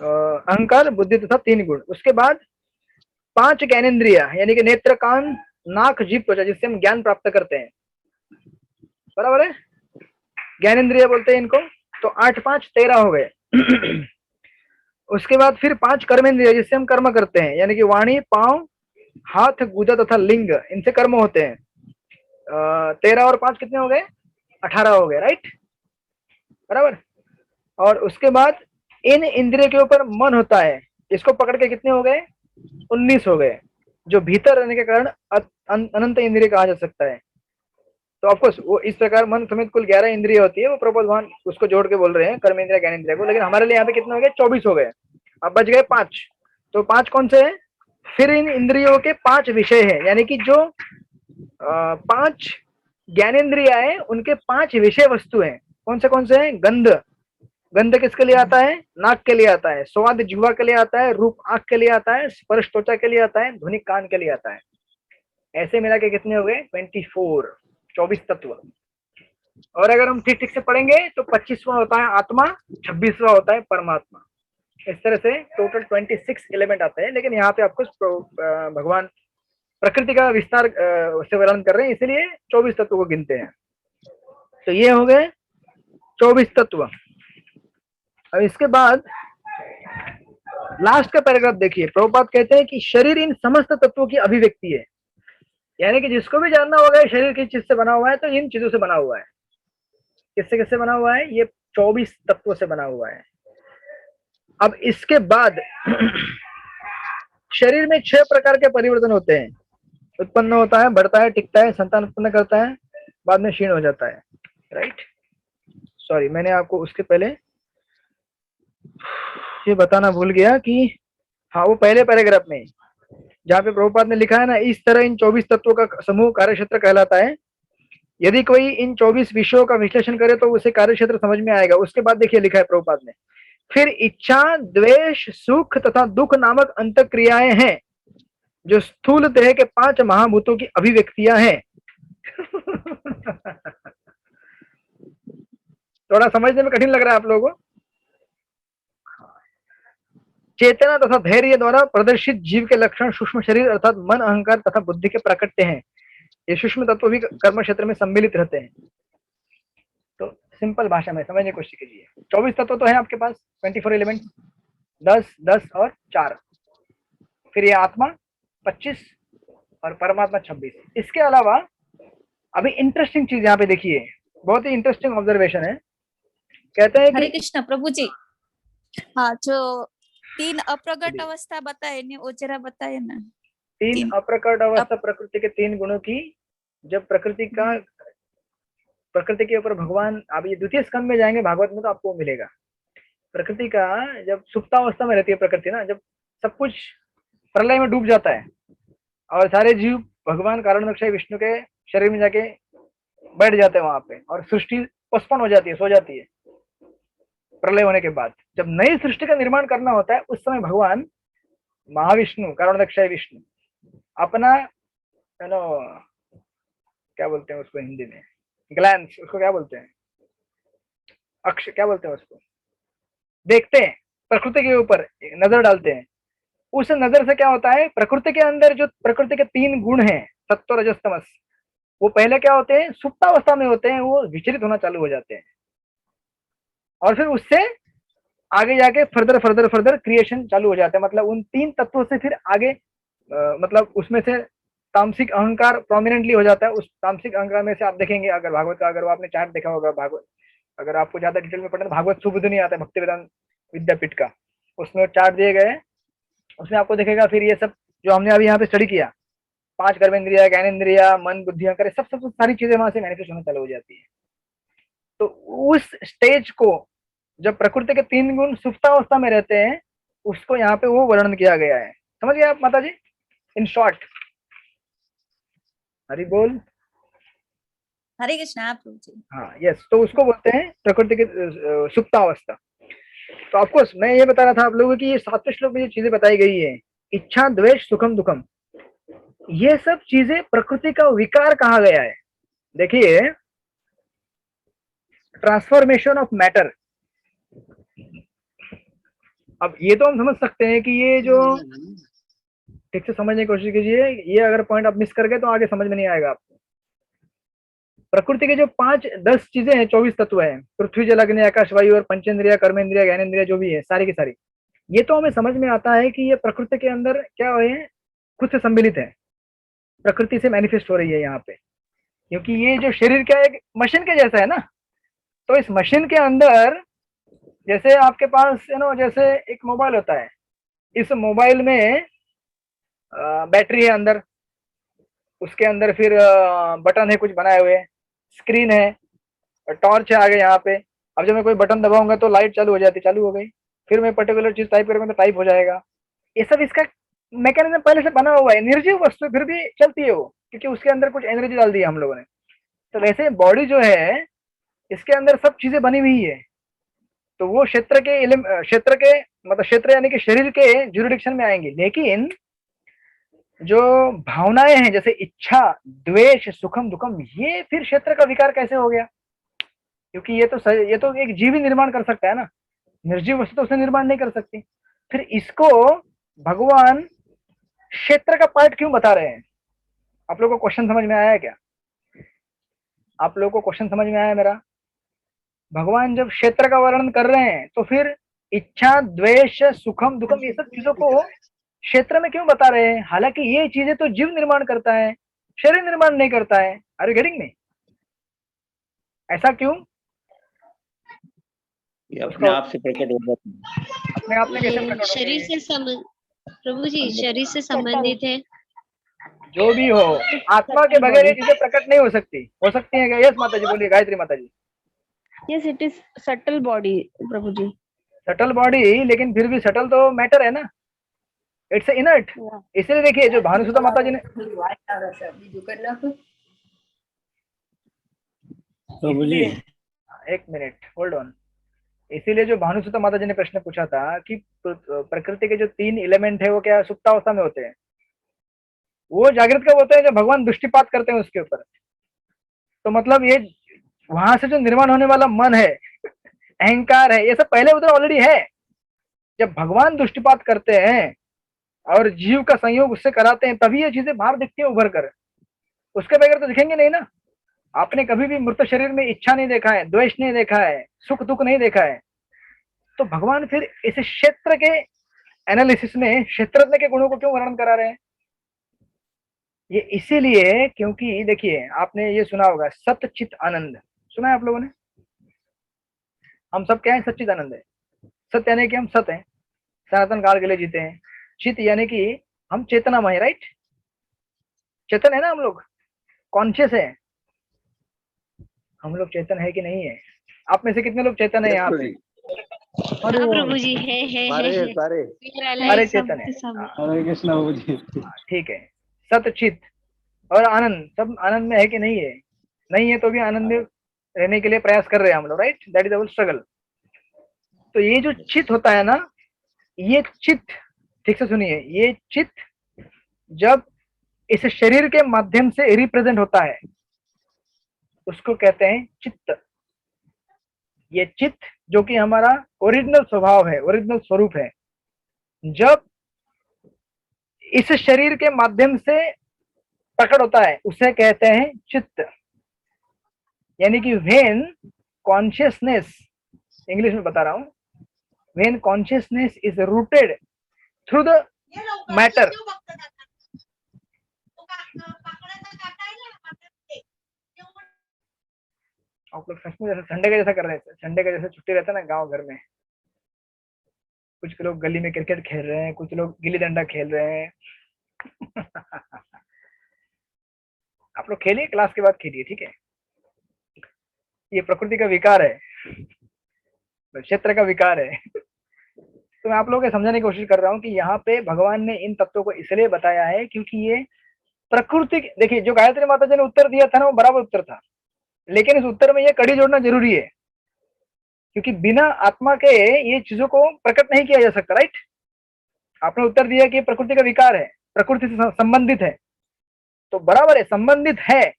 अहंकार, बुद्धि तथा 3 गुण। उसके बाद 5 ज्ञानेन्द्रिया, यानी कि नेत्र, कान, नाक, जीभ, त्वचा, जिससे हम ज्ञान प्राप्त करते हैं, बराबर है? ज्ञानेन्द्रिय बोलते हैं इनको। तो 8 5 13 हो गए। उसके बाद फिर 5 कर्मेंद्रिय, जिससे हम कर्म करते हैं, यानी कि वाणी, पांव, हाथ, गुदा तथा लिंग, इनसे कर्म होते हैं। 13 और 5 कितने हो गए? 18 हो गए, राइट? बराबर। और उसके बाद इन इंद्रिय के ऊपर मन होता है, इसको पकड़ के कितने हो गए? 19 हो गए, जो भीतर रहने के कारण अनंत इंद्रिय कहा जा सकता है। तो ऑफकोर्स वो इस प्रकार मन समेत कुल 11 इंद्रिय होती है, वो प्रभुपाद भगवान उसको जोड़ के बोल रहे हैं, कर्मेंद्रिय, ज्ञानेन्द्रिय को। लेकिन हमारे लिए यहाँ पे कितने हो गए? 24 हो गए। अब बच गए 5। तो 5 कौन से हैं? फिर इन इंद्रियों के 5 विषय हैं, यानी कि जो 5 ज्ञानेन्द्रिय है उनके 5 विषय वस्तु हैं। कौन से हैं? गंध, गंध किसके लिए आता है? नाक के लिए आता है। स्वाद जिह्वा के लिए आता है। रूप आंख के लिए आता है। स्पर्श त्वचा के लिए आता है। ध्वनि कान के लिए आता है। ऐसे मिला के कितने हो गए? 24 तत्व। और अगर हम ठीक ठीक से पढ़ेंगे तो 25वां होता है आत्मा, 26वां होता है परमात्मा। इस तरह से टोटल 26 एलिमेंट आते हैं। लेकिन यहाँ पे आपको भगवान प्रकृति का विस्तार से वर्णन कर रहे हैं, इसलिए 24 तत्व को गिनते हैं। तो ये हो गए 24 तत्व। अब इसके बाद लास्ट का पैराग्राफ देखिए, प्रभुपाद कहते हैं कि शरीर इन समस्त तत्वों की अभिव्यक्ति है। यानी कि जिसको भी जानना होगा शरीर किस चीज से बना हुआ है, तो इन चीजों से बना हुआ है। किससे बना हुआ है? ये 24 तत्वों से बना हुआ है। अब इसके बाद शरीर में 6 प्रकार के परिवर्तन होते हैं। उत्पन्न होता है, बढ़ता है, टिकता है, संतान उत्पन्न करता है, बाद में क्षीण हो जाता है, राइट? सॉरी, मैंने आपको उसके पहले ये बताना भूल गया कि हाँ, वो पहले पैराग्राफ में जहाँ पे प्रभुपाद ने लिखा है ना, इस तरह इन 24 तत्वों का समूह कार्यक्षेत्र कहलाता है। यदि कोई इन 24 विषयों का विश्लेषण करे तो उसे कार्यक्षेत्र समझ में आएगा। उसके बाद देखिए लिखा है प्रभुपाद ने, फिर इच्छा, द्वेष, सुख तथा दुख नामक अंतःक्रियाएं हैं, जो स्थूल देह के 5 महाभूतों की अभिव्यक्तियां हैं। थोड़ा समझने में कठिन लग रहा है आप लोगों को? चेतना तथा धैर्य द्वारा प्रदर्शित जीव के लक्षण सूक्ष्म शरीर अर्थात मन, अहंकार तथा बुद्धि के प्राकट्य हैं। ये सूक्ष्म तत्व भी कर्म क्षेत्र में सम्मिलित रहते हैं। तो सिंपल भाषा में समझने की कोशिश कीजिए। 24 तत्व तो है आपके पास, 24 एलिमेंट, 10 और 4। फिर ये आत्मा 25 और परमात्मा 26। इसके अलावा अभी इंटरेस्टिंग चीज यहाँ पे देखिए, बहुत ही इंटरेस्टिंग ऑब्जर्वेशन है। कहते हैं हरे कि कृष्ण प्रभु जी। हाँ, जो 3 अप्रकट अवस्था बताए ने, वो जरा बताए ना। 3 अप्रकट अवस्था प्रकृति के 3 गुणों की, जब प्रकृति के ऊपर भगवान, अब ये द्वितीय स्कंद में जाएंगे भागवत में तो आपको मिलेगा। प्रकृति का जब सुप्तावस्था में रहती है प्रकृति ना, जब सब कुछ प्रलय में डूब जाता है और सारे जीव भगवान कारणमोक्षय विष्णु के शरीर में जाके बैठ जाते हैं वहां पे, और सृष्टि पोस्टपोन हो जाती है, सो जाती है। प्रलय होने के बाद जब नई सृष्टि का निर्माण करना होता है, उस समय भगवान महाविष्णु, कारणदक्षय विष्णु, अपना क्या बोलते हैं उसको हिंदी में, ग्लैंस, उसको क्या बोलते हैं, अक्ष, क्या बोलते हैं उसको, देखते हैं, प्रकृति के ऊपर नजर डालते हैं, उस नजर से क्या होता है, प्रकृति के अंदर जो प्रकृति के 3 गुण हैं, सत्व रजस तमस, वो पहले क्या होते हैं, सुप्तावस्था में होते हैं, वो विचलित होना चालू हो जाते हैं, और फिर उससे आगे जाके फर्दर क्रिएशन चालू हो जाता है। मतलब उन 3 तत्वों से फिर आगे मतलब उसमें से तामसिक अहंकार प्रोमिनेंटली हो जाता है। उस तामसिक अहंकार में से आप देखेंगे, अगर भागवत का, अगर वो आपने चार्ट देखा होगा, भागवत, अगर आपको ज्यादा डिटेल में पढ़ना, भागवत सुबुध नहीं आता है भक्ति वेदांत विद्यापीठ का, उसमें चार्ट दिए गए, उसमें आपको दिखेगा फिर ये सब जो हमने अभी यहाँ पे स्टडी किया, 5 कर्मेंद्रिया, ज्ञानेंद्रिया, मन, बुद्धि, अहंकार, सब सारी चीजें वहां से मैनिफेस्ट होना चालू हो जाती है। तो उस स्टेज को जब प्रकृति के 3 गुण सुप्तावस्था में रहते हैं, उसको यहाँ पे वो वर्णन किया गया है। समझ गए आप माता जी? In short. हरि बोल। हरे कृष्णा प्रभु जी। हाँ, यस, तो उसको बोलते हैं प्रकृति की सुप्तावस्था। तो ऑफकोर्स मैं ये बता रहा था आप लोगों की, ये 7वें श्लोक में जो चीजें बताई गई है, इच्छा, द्वेष, सुखम, दुखम, ये सब चीजें प्रकृति का विकार कहा गया है। देखिए, ट्रांसफॉर्मेशन ऑफ मैटर, अब ये तो हम समझ सकते हैं कि ये जो, ठीक से समझने की कोशिश कीजिए, ये अगर पॉइंट आप मिस कर गए तो आगे समझ में नहीं आएगा आपको। प्रकृति के जो 5-10 चीजें हैं, 24 तत्व हैं, पृथ्वी, जल, अग्नि, आकाश, वायु और पंचेंद्रिय, कर्मेंद्रिय, ज्ञानेंद्रिय, जो भी है सारी की सारी, ये तो हमें समझ में आता है कि ये प्रकृति के अंदर क्या है, खुद से सम्मिलित है, प्रकृति से मैनिफेस्ट हो रही है यहाँ पे। क्योंकि ये जो शरीर क्या है, एक मशीन के जैसा है ना, तो इस मशीन के अंदर जैसे आपके पास जैसे एक मोबाइल होता है, इस मोबाइल में बैटरी है अंदर, उसके अंदर फिर बटन है कुछ बनाए हुए, स्क्रीन है, टॉर्च है आगे यहाँ पे। अब जब मैं कोई बटन दबाऊंगा तो लाइट चालू हो जाती, चालू हो गई, फिर मैं पर्टिकुलर चीज टाइप करूंगा तो टाइप हो जाएगा। ये सब इसका मैकेनिज्म पहले से बना हुआ है, निर्जीव वस्तु फिर भी चलती है वो, क्योंकि उसके अंदर कुछ एनर्जी डाल दी है हम लोगों ने। तो वैसे बॉडी जो है, इसके अंदर सब चीजें बनी हुई है। तो वो क्षेत्र के मतलब क्षेत्र यानी कि शरीर के ज्यूरिडिक्शन में आएंगे, लेकिन जो भावनाएं हैं जैसे इच्छा, द्वेष, सुखम, दुखम, ये फिर क्षेत्र का विकार कैसे हो गया? क्योंकि ये तो एक जीव ही निर्माण कर सकता है ना, निर्जीव वस्तु तो उसे निर्माण नहीं कर सकती। फिर इसको भगवान क्षेत्र का पार्ट क्यों बता रहे हैं? आप लोगों को क्वेश्चन समझ में आया है क्या? आप लोगों को क्वेश्चन समझ में आया मेरा? भगवान जब क्षेत्र का वर्णन कर रहे हैं तो फिर इच्छा, द्वेष, सुखम, दुखम, ये सब चीजों को क्षेत्र में क्यों बता रहे हैं? हालांकि ये चीजें तो जीव निर्माण करता है, शरीर निर्माण नहीं करता है। Are you getting me? ऐसा क्यों? ये अपने आप से प्रकट हो जाता है। अपने आप में कैसे प्रकट होता है? शरीर से प्रभु जी, शरीर से संबंधित है। जो भी हो, आत्मा के बगैर ये चीजें प्रकट नहीं हो सकती है क्या? यस माता जी, बोलिए Gayatri Mata ji. Yes, it is subtle body, Prabhu ji. Subtle body, लेकिन फिर भी सटल तो मैटर है ना, इट्स इनर्ट। इसलिए देखिए, जो भानुसुता माता जी ने, प्रभु जी एक मिनट होल्ड ऑन, इसीलिए जो भानुसुता माता जी ने प्रश्न पूछा था कि प्रकृति के जो 3 एलिमेंट है वो क्या सुप्तावस्था में होते हैं, वो जागृत कब होते हैं? जब भगवान दृष्टिपात करते हैं उसके ऊपर। तो मतलब ये वहां से जो निर्माण होने वाला मन है, अहंकार है, ये सब पहले उधर ऑलरेडी है। जब भगवान दृष्टिपात करते हैं और जीव का संयोग उससे कराते हैं, तभी ये चीजें बाहर दिखती है उभर कर, उसके बगैर तो दिखेंगे नहीं ना। आपने कभी भी मृत शरीर में इच्छा नहीं देखा है, द्वेष नहीं देखा है, सुख दुख नहीं देखा है, तो भगवान फिर इस क्षेत्र के एनालिसिस में क्षेत्रज्ञ के गुणों को क्यों वर्णन करा रहे हैं? ये इसीलिए क्योंकि देखिए, आपने ये सुना होगा सत चित आनंद, सुना है आप लोगों ने? हम सब क्या है? सच्चित आनंद है। सत्य यानी कि हम सत हैं, सनातन काल के लिए जीते हैं। चित यानी कि हम चेतनामय, राइट? चेतन है ना हम लोग, कॉन्शियस है। हम लोग चेतन है कि नहीं है? आप में से कितने लोग चेतन है यहाँ पे? हाँ प्रभु जी, है। अरे चेतन है। हरे कृष्ण प्रभु जी। ठीक है, सत चित और आनंद, सब आनंद में है कि नहीं है? नहीं है तो भी आनंद में रहने के लिए प्रयास कर रहे हैं हम लोग, right? That is our struggle. तो ये जो चित होता है ना, ये चित, ठीक से सुनिए, ये चित जब इस शरीर के माध्यम से रिप्रेजेंट होता है, उसको कहते हैं चित्त। ये चित्त जो कि हमारा ओरिजिनल स्वभाव है, ओरिजिनल स्वरूप है, जब इस शरीर के माध्यम से प्रकट होता है उसे कहते हैं चित्त। यानी कि व्हेन कॉन्शियसनेस, इंग्लिश में बता रहा हूं, when consciousness is rooted through the matter. आप लोग सच में जैसे संडे का जैसा कर रहे हैं, संडे का जैसे छुट्टी रहता है ना गांव घर में, कुछ लोग गली में क्रिकेट खेल रहे हैं, कुछ लोग गिल्ली डंडा खेल रहे हैं। आप लोग खेलिए, क्लास के बाद खेलिए, ठीक है। ये प्रकृति का विकार है, क्षेत्र का विकार है। तो मैं आप लोगों को समझाने की कोशिश कर रहा हूँ कि यहाँ पे भगवान ने इन तत्वों को इसलिए बताया है क्योंकि ये प्रकृति, देखिए जो गायत्री माता जी ने उत्तर दिया था ना वो बराबर उत्तर था, लेकिन इस उत्तर में ये कड़ी जोड़ना जरूरी है, क्योंकि बिना आत्मा के ये चीजों को प्रकट नहीं किया जा सकता, राइट। आपने उत्तर दिया कि प्रकृति का विकार है, प्रकृति से संबंधित है, तो बराबर है, संबंधित है,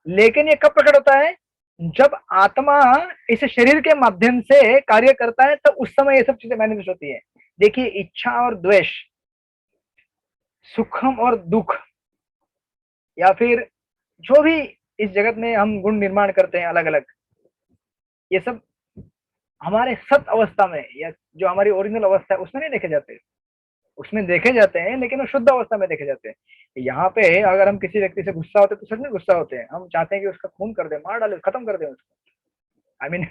लेकिन ये कब प्रकट होता है? जब आत्मा इस शरीर के माध्यम से कार्य करता है, तो उस समय ये सब चीजें मैनिफेस्ट होती है। देखिए, इच्छा और द्वेष, सुखम और दुख, या फिर जो भी इस जगत में हम गुण निर्माण करते हैं अलग अलग, ये सब हमारे सत अवस्था में या जो हमारी ओरिजिनल अवस्था है उसमें नहीं देखे जाते, उसमें देखे जाते हैं, लेकिन वो शुद्ध अवस्था में देखे जाते हैं। यहाँ पे अगर हम किसी व्यक्ति से गुस्सा होते हैं तो सच में गुस्सा होते हैं, हम चाहते हैं कि उसका खून कर दे, मार डाले, खत्म कर दे उसको। आई मीन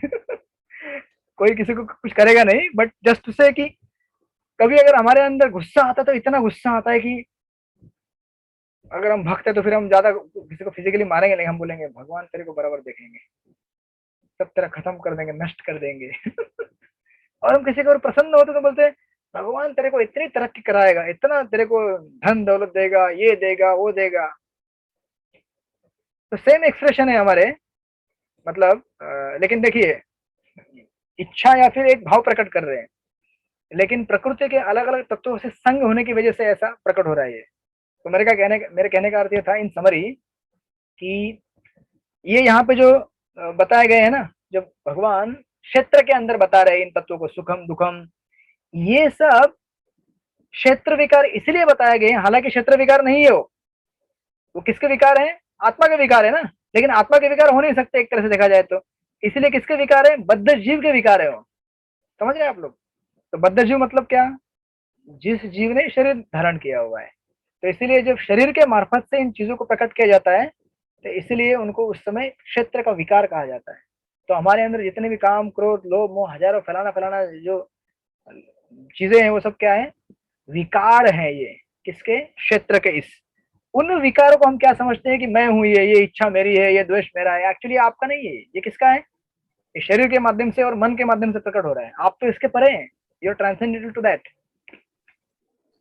कोई किसी को कुछ करेगा नहीं, बट जस्ट से कि कभी अगर हमारे अंदर गुस्सा आता है तो इतना गुस्सा आता है कि अगर हम भक्त है तो फिर हम ज्यादा किसी को फिजिकली मारेंगे नहीं, हम बोलेंगे भगवान तेरे को बराबर देखेंगे, सब तेरा खत्म कर देंगे, नष्ट कर देंगे। और हम किसी को प्रसन्न होते तो बोलते हैं भगवान तेरे को इतनी तरक्की कराएगा, इतना तेरे को धन दौलत देगा, ये देगा, वो देगा। तो सेम एक्सप्रेशन है हमारे, मतलब लेकिन देखिए, इच्छा या फिर एक भाव प्रकट कर रहे हैं, लेकिन प्रकृति के अलग अलग तत्वों से संग होने की वजह से ऐसा प्रकट हो रहा है ये। तो मेरे कहने का अर्थ ये था इन समरी कि ये यहाँ पे जो बताए गए हैं ना, जब भगवान क्षेत्र के अंदर बता रहे हैं इन तत्वों को, सुखम दुखम, ये सब क्षेत्र विकार इसलिए बताए गए हैं, हालांकि क्षेत्र विकार नहीं है वो किसके विकार है? आत्मा के विकार है ना, लेकिन आत्मा के विकार हो नहीं सकते एक तरह से देखा जाए तो, इसलिए किसके विकार है? बद्ध जीव के विकार है वो। समझ रहे हैं आप लोग? तो बद्ध जीव मतलब क्या? जिस जीव ने शरीर धारण किया हुआ है। तो इसलिए जब शरीर के मार्फत से इन चीजों को प्रकट किया जाता है, तो इसलिए उनको उस समय क्षेत्र का विकार कहा जाता है। तो हमारे अंदर जितने भी काम, क्रोध, लोभ, मोह, हजारों फलाना जो चीजें हैं वो सब क्या है? विकार है ये। किसके? क्षेत्र के। इस उन विकारों को हम क्या समझते हैं कि मैं हूं ये इच्छा मेरी है, ये द्वेष मेरा है। एक्चुअली आपका नहीं है ये किसका है? ये शरीर के माध्यम से और मन के माध्यम से प्रकट हो रहा है। आप तो इसके परे हैं, you are transcendental to that.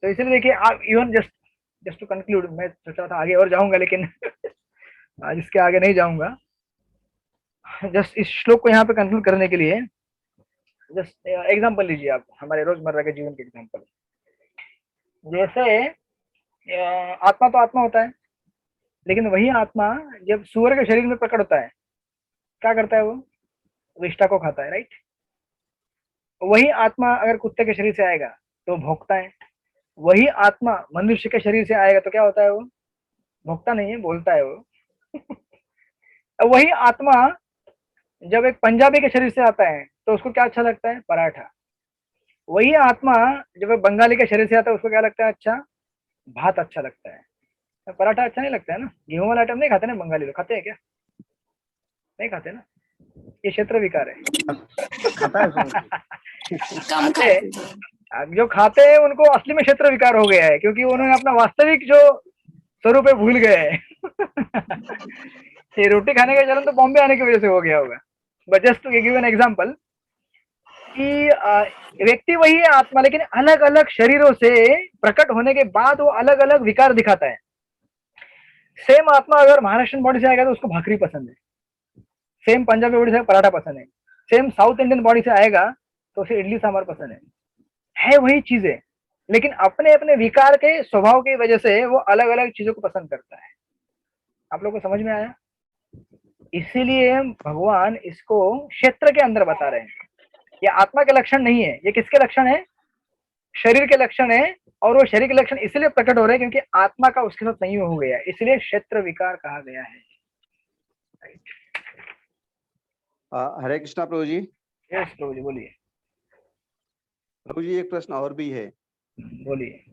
तो इसलिए देखिए, आप इवन जस्ट टू कंक्लूड, मैं सोच रहा था आगे और जाऊंगा, लेकिन आज इसके आगे नहीं जाऊंगा। जस्ट इस श्लोक को यहाँ पे कंक्लूड करने के लिए जस्ट एग्जांपल लीजिए आप, हमारे रोजमर्रा के जीवन के एग्जांपल। जैसे आत्मा तो आत्मा होता है, लेकिन वही आत्मा जब सूअर के शरीर में प्रकट होता है, क्या करता है? वो विष्ठा को खाता है, राइट। वही आत्मा अगर कुत्ते के शरीर से आएगा तो भोगता है। वही आत्मा मनुष्य के शरीर से आएगा तो क्या होता है? वो भोगता नहीं है, बोलता है वो। वही आत्मा जब एक पंजाबी के शरीर से आता है तो उसको क्या अच्छा लगता है? पराठा। वही आत्मा जब एक बंगाली के शरीर से आता है उसको क्या लगता है? अच्छा, भात अच्छा लगता है। पराठा अच्छा नहीं लगता है ना। गेहूं वाला आइटम नहीं खाते ना बंगाली लोग, खाते हैं क्या? नहीं खाते ना। ये क्षेत्र विकार है। जो खाते हैं उनको असली में क्षेत्र विकार हो गया है, क्योंकि उन्होंने अपना वास्तविक जो स्वरूप है भूल गए हैं। ये रोटी खाने का चलन तो बॉम्बे आने की वजह से हो गया होगा। But just to give an example कि व्यक्ति वही है आत्मा, लेकिन अलग अलग शरीरों से प्रकट होने के बाद वो अलग अलग विकार दिखाता है। सेम आत्मा अगर महाराष्ट्रियन बॉडी से आएगा तो उसको भाकरी पसंद है, सेम पंजाबी बॉडी से पराठा पसंद है, सेम साउथ इंडियन बॉडी से आएगा तो उसे इडली सांभर पसंद है वही चीजें, लेकिन अपने अपने विकार के स्वभाव की वजह से वो अलग अलग चीजों को पसंद करता है। आप लोगों को समझ में आया? इसीलिए भगवान इसको क्षेत्र के अंदर बता रहे हैं। ये आत्मा के लक्षण नहीं है, ये किसके लक्षण है? शरीर के लक्षण है। और वो शरीर के लक्षण इसलिए प्रकट हो रहे हैं क्योंकि आत्मा का उसके साथ संयोग हो गया है, इसलिए क्षेत्र विकार कहा गया है। हरे कृष्णा प्रभु जी। यस प्रभु जी, बोलिए। प्रभु जी एक प्रश्न और भी है, बोलिए।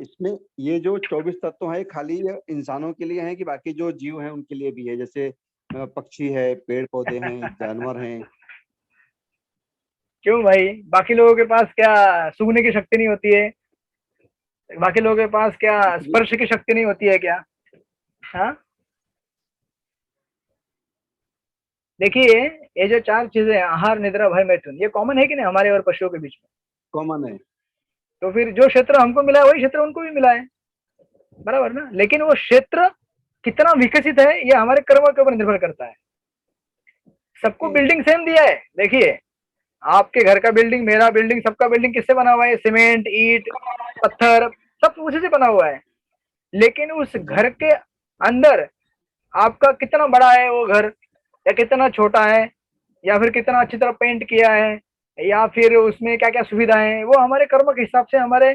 इसमें ये जो 24 तत्व है खाली ये इंसानों के लिए है कि बाकी जो जीव हैं उनके लिए भी है? जैसे पक्षी है, पेड़ पौधे हैं, जानवर हैं। क्यों भाई, बाकी लोगों के पास क्या सूंघने की शक्ति नहीं होती है? बाकी लोगों के पास क्या स्पर्श की शक्ति नहीं होती है क्या? हाँ, देखिए ये जो 4 चीजें, आहार, निद्रा, भय, मैथुन, ये कॉमन है कि नहीं हमारे और पशुओं के बीच में? कॉमन है। तो फिर जो क्षेत्र हमको मिला है वही क्षेत्र उनको भी मिला है, बराबर ना? लेकिन वो क्षेत्र कितना विकसित है ये हमारे कर्मों के ऊपर निर्भर करता है। सबको बिल्डिंग सेम दिया है। देखिए आपके घर का बिल्डिंग, मेरा बिल्डिंग, सबका बिल्डिंग किससे बना हुआ है? सीमेंट, ईंट, पत्थर, सब उसी से बना हुआ है। लेकिन उस घर के अंदर आपका कितना बड़ा है वो घर, या कितना छोटा है, या फिर कितना अच्छी तरह पेंट किया है, या फिर उसमें क्या क्या सुविधाएं हैं, वो हमारे कर्म के हिसाब से, हमारे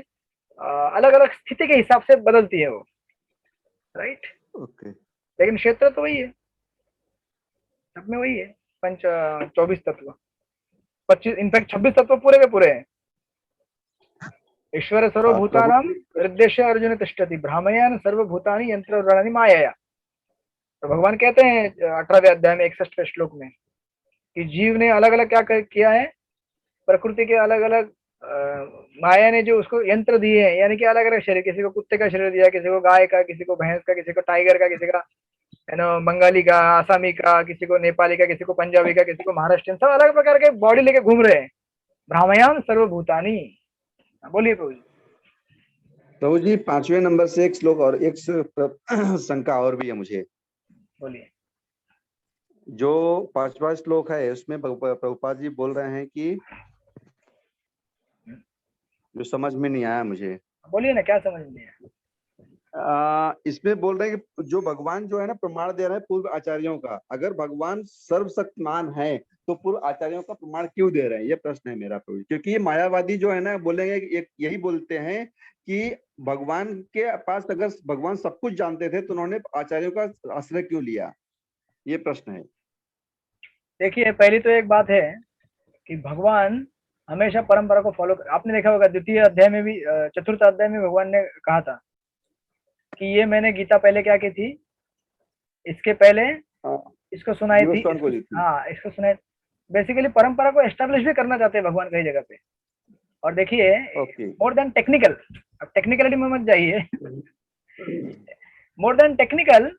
अलग अलग स्थिति के हिसाब से बदलती है वो, राइट? ओके। लेकिन क्षेत्र तो वही है, सब में वही है। 24 तत्व, 25, इनफैक्ट 26 तत्व पूरे के पूरे हैं। ईश्वर सर्वभूतानां हृदय अर्जुन तिष्ठति भ्रामयान सर्वभूतानि यंत्र रणानि माया। तो भगवान कहते हैं 18वें अध्याय में 61वें श्लोक में कि जीव ने अलग अलग क्या किया है, प्रकृति के अलग अलग माया ने जो उसको यंत्र दिए हैं, यानी कि अलग अलग शरीर, किसी को कुत्ते का शरीर दिया, किसी को गाय का, किसी को भैंस का, किसी को टाइगर का, किसी का बंगाली का, आसामी का, किसी को नेपाली का, किसी को पंजाबी का, किसी को महाराष्ट्रियन, सब अलग प्रकार के बॉडी लेके घूम रहे हैं। भ्रामयान सर्वभूतानि। बोलिए प्रभु जी। प्रभु जी 5वें नंबर से एक श्लोक और एक शंका और भी है मुझे। बोलिए। जो 5वां श्लोक है उसमें प्रभुपाद जी बोल रहे हैं कि जो समझ में नहीं आया मुझे। बोलिए ना, क्या समझ नहीं आया? इसमें बोल रहे हैं कि जो भगवान जो है ना प्रमाण दे रहे हैं पूर्व आचार्यों का, अगर भगवान सर्वशक्तिमान है तो पूर्व आचार्यों का प्रमाण क्यों दे रहे हैं? ये प्रश्न है मेरा प्रभु। क्योंकि ये मायावादी जो है ना बोलेंगे, यही बोलते हैं कि भगवान के पास अगर भगवान सब कुछ जानते थे तो उन्होंने आचार्यों का आश्रय क्यों लिया? ये प्रश्न है। देखिए पहली तो एक बात है कि भगवान हमेशा परंपरा को फॉलो कर, आपने देखा होगा द्वितीय अध्याय में भी, चतुर्थ अध्याय में भगवान ने कहा था कि ये मैंने गीता पहले क्या की थी, इसके पहले इसको सुनाई थी, हाँ इसको सुनाई। बेसिकली परंपरा को एस्टेब्लिश भी करना चाहते हैं भगवान कई जगह पे। और देखिए मोर देन टेक्निकल, अब टेक्निकलिटी में मत जाइए, more than technical,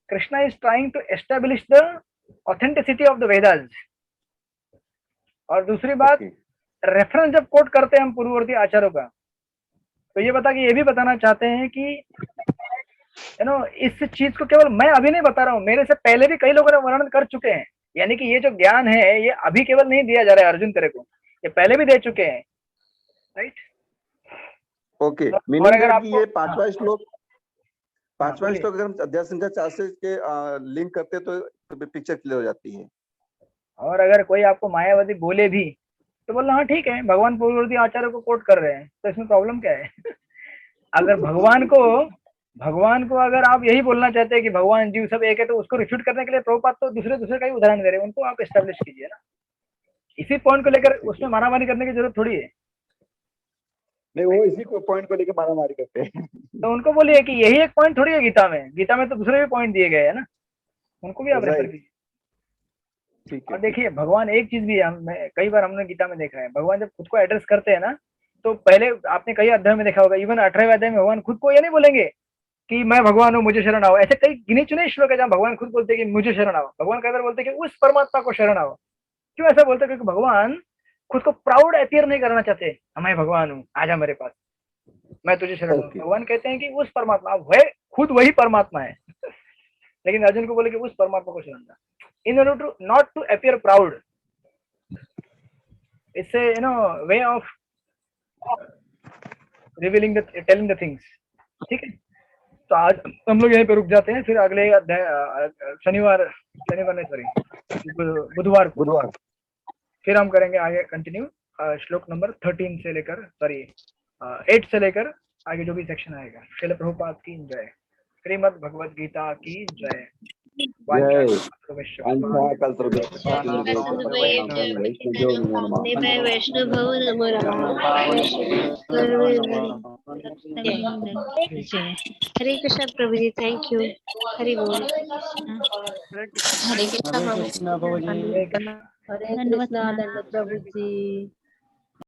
Krishna is trying to establish the authenticity of the Vedas. और दूसरी बात, रेफरेंस जब कोट करते हैं हम पूर्ववर्ती आचार्यों का, तो ये ये भी बताना चाहते हैं कि इस चीज को केवल मैं अभी नहीं बता रहा हूँ, मेरे से पहले भी कई लोगों ने वर्णन कर चुके हैं। यानी कि ये जो ज्ञान है ये अभी केवल नहीं दिया जा रहा है अर्जुन तेरे को, ये पहले भी दे चुके हैं, राइट? ओके, मीनिंग है कि ये 5वां श्लोक, 5वां श्लोक अगर हम अध्याय संख्या 4 से लिंक करते हैं तो पिक्चर क्लियर हो जाती है। और अगर कोई आपको मायावादी बोले भी तो बोलना हाँ ठीक है, भगवान पूर्ववर्ती आचार्य को कोट कर रहे हैं, तो इसमें प्रॉब्लम क्या है? अगर भगवान को अगर आप यही बोलना चाहते हैं कि भगवान जीव सब एक है, तो उसको रिफ्यूट करने के लिए प्रभुपाद तो दूसरे का ही उदाहरण दे रहे हैं, उनको आप एस्टेब्लिश कीजिए ना। इसी पॉइंट को लेकर उसमें मारामारी करने की जरूरत थोड़ी है। नहीं, वो इसी को पॉइंट को लेकर मारामारी करते हैं। तो उनको बोलिए कि यही एक पॉइंट थोड़ी है गीता में तो दूसरे भी पॉइंट दिए गए हैं ना, उनको भी आप रेफर कीजिए। और देखिए भगवान एक चीज भी कई बार हमने गीता में देखा है, भगवान जब खुद को एड्रेस करते हैं ना, तो पहले आपने कई अध्याय में देखा होगा, इवन 18वें अध्याय में भगवान खुद को ये नहीं बोलेंगे कि मैं भगवान हूँ मुझे शरण आओ। ऐसे कई गिने चुने श्लोक है जहाँ भगवान खुद बोलते हैं कि मुझे शरण आओ। भगवान कई बार बोलते हैं कि उस परमात्मा को शरण आओ। क्यों ऐसा बोलते हैं? क्योंकि भगवान खुद को प्राउड अपीयर नहीं करना चाहते, मैं भगवान हूँ, आजा मेरे पास, मैं तुझे शरण हूँ। भगवान कहते हैं कि उस परमात्मा, वह खुद वही परमात्मा है। लेकिन अर्जुन को बोले कि उस परमात्मा को शरण, in order to not to appear proud. It's a way of revealing telling the things. ठीक है, तो आज हम लोग यहीं पे रुक जाते हैं, फिर अगले अध्याय बुधवार फिर हम करेंगे आगे कंटिन्यू श्लोक नंबर 13 से लेकर 8 से लेकर आगे जो भी सेक्शन आएगा। श्रील प्रभुपाद की जय। श्रीमद् भगवद गीता की जय। जय। वैष्णव नमो हरे कृष्ण प्रभु जी, थैंक यू। हरि बोल। हरे कृष्णा प्रभु जी। हरे कृष्णा दंडवत प्रभु जी।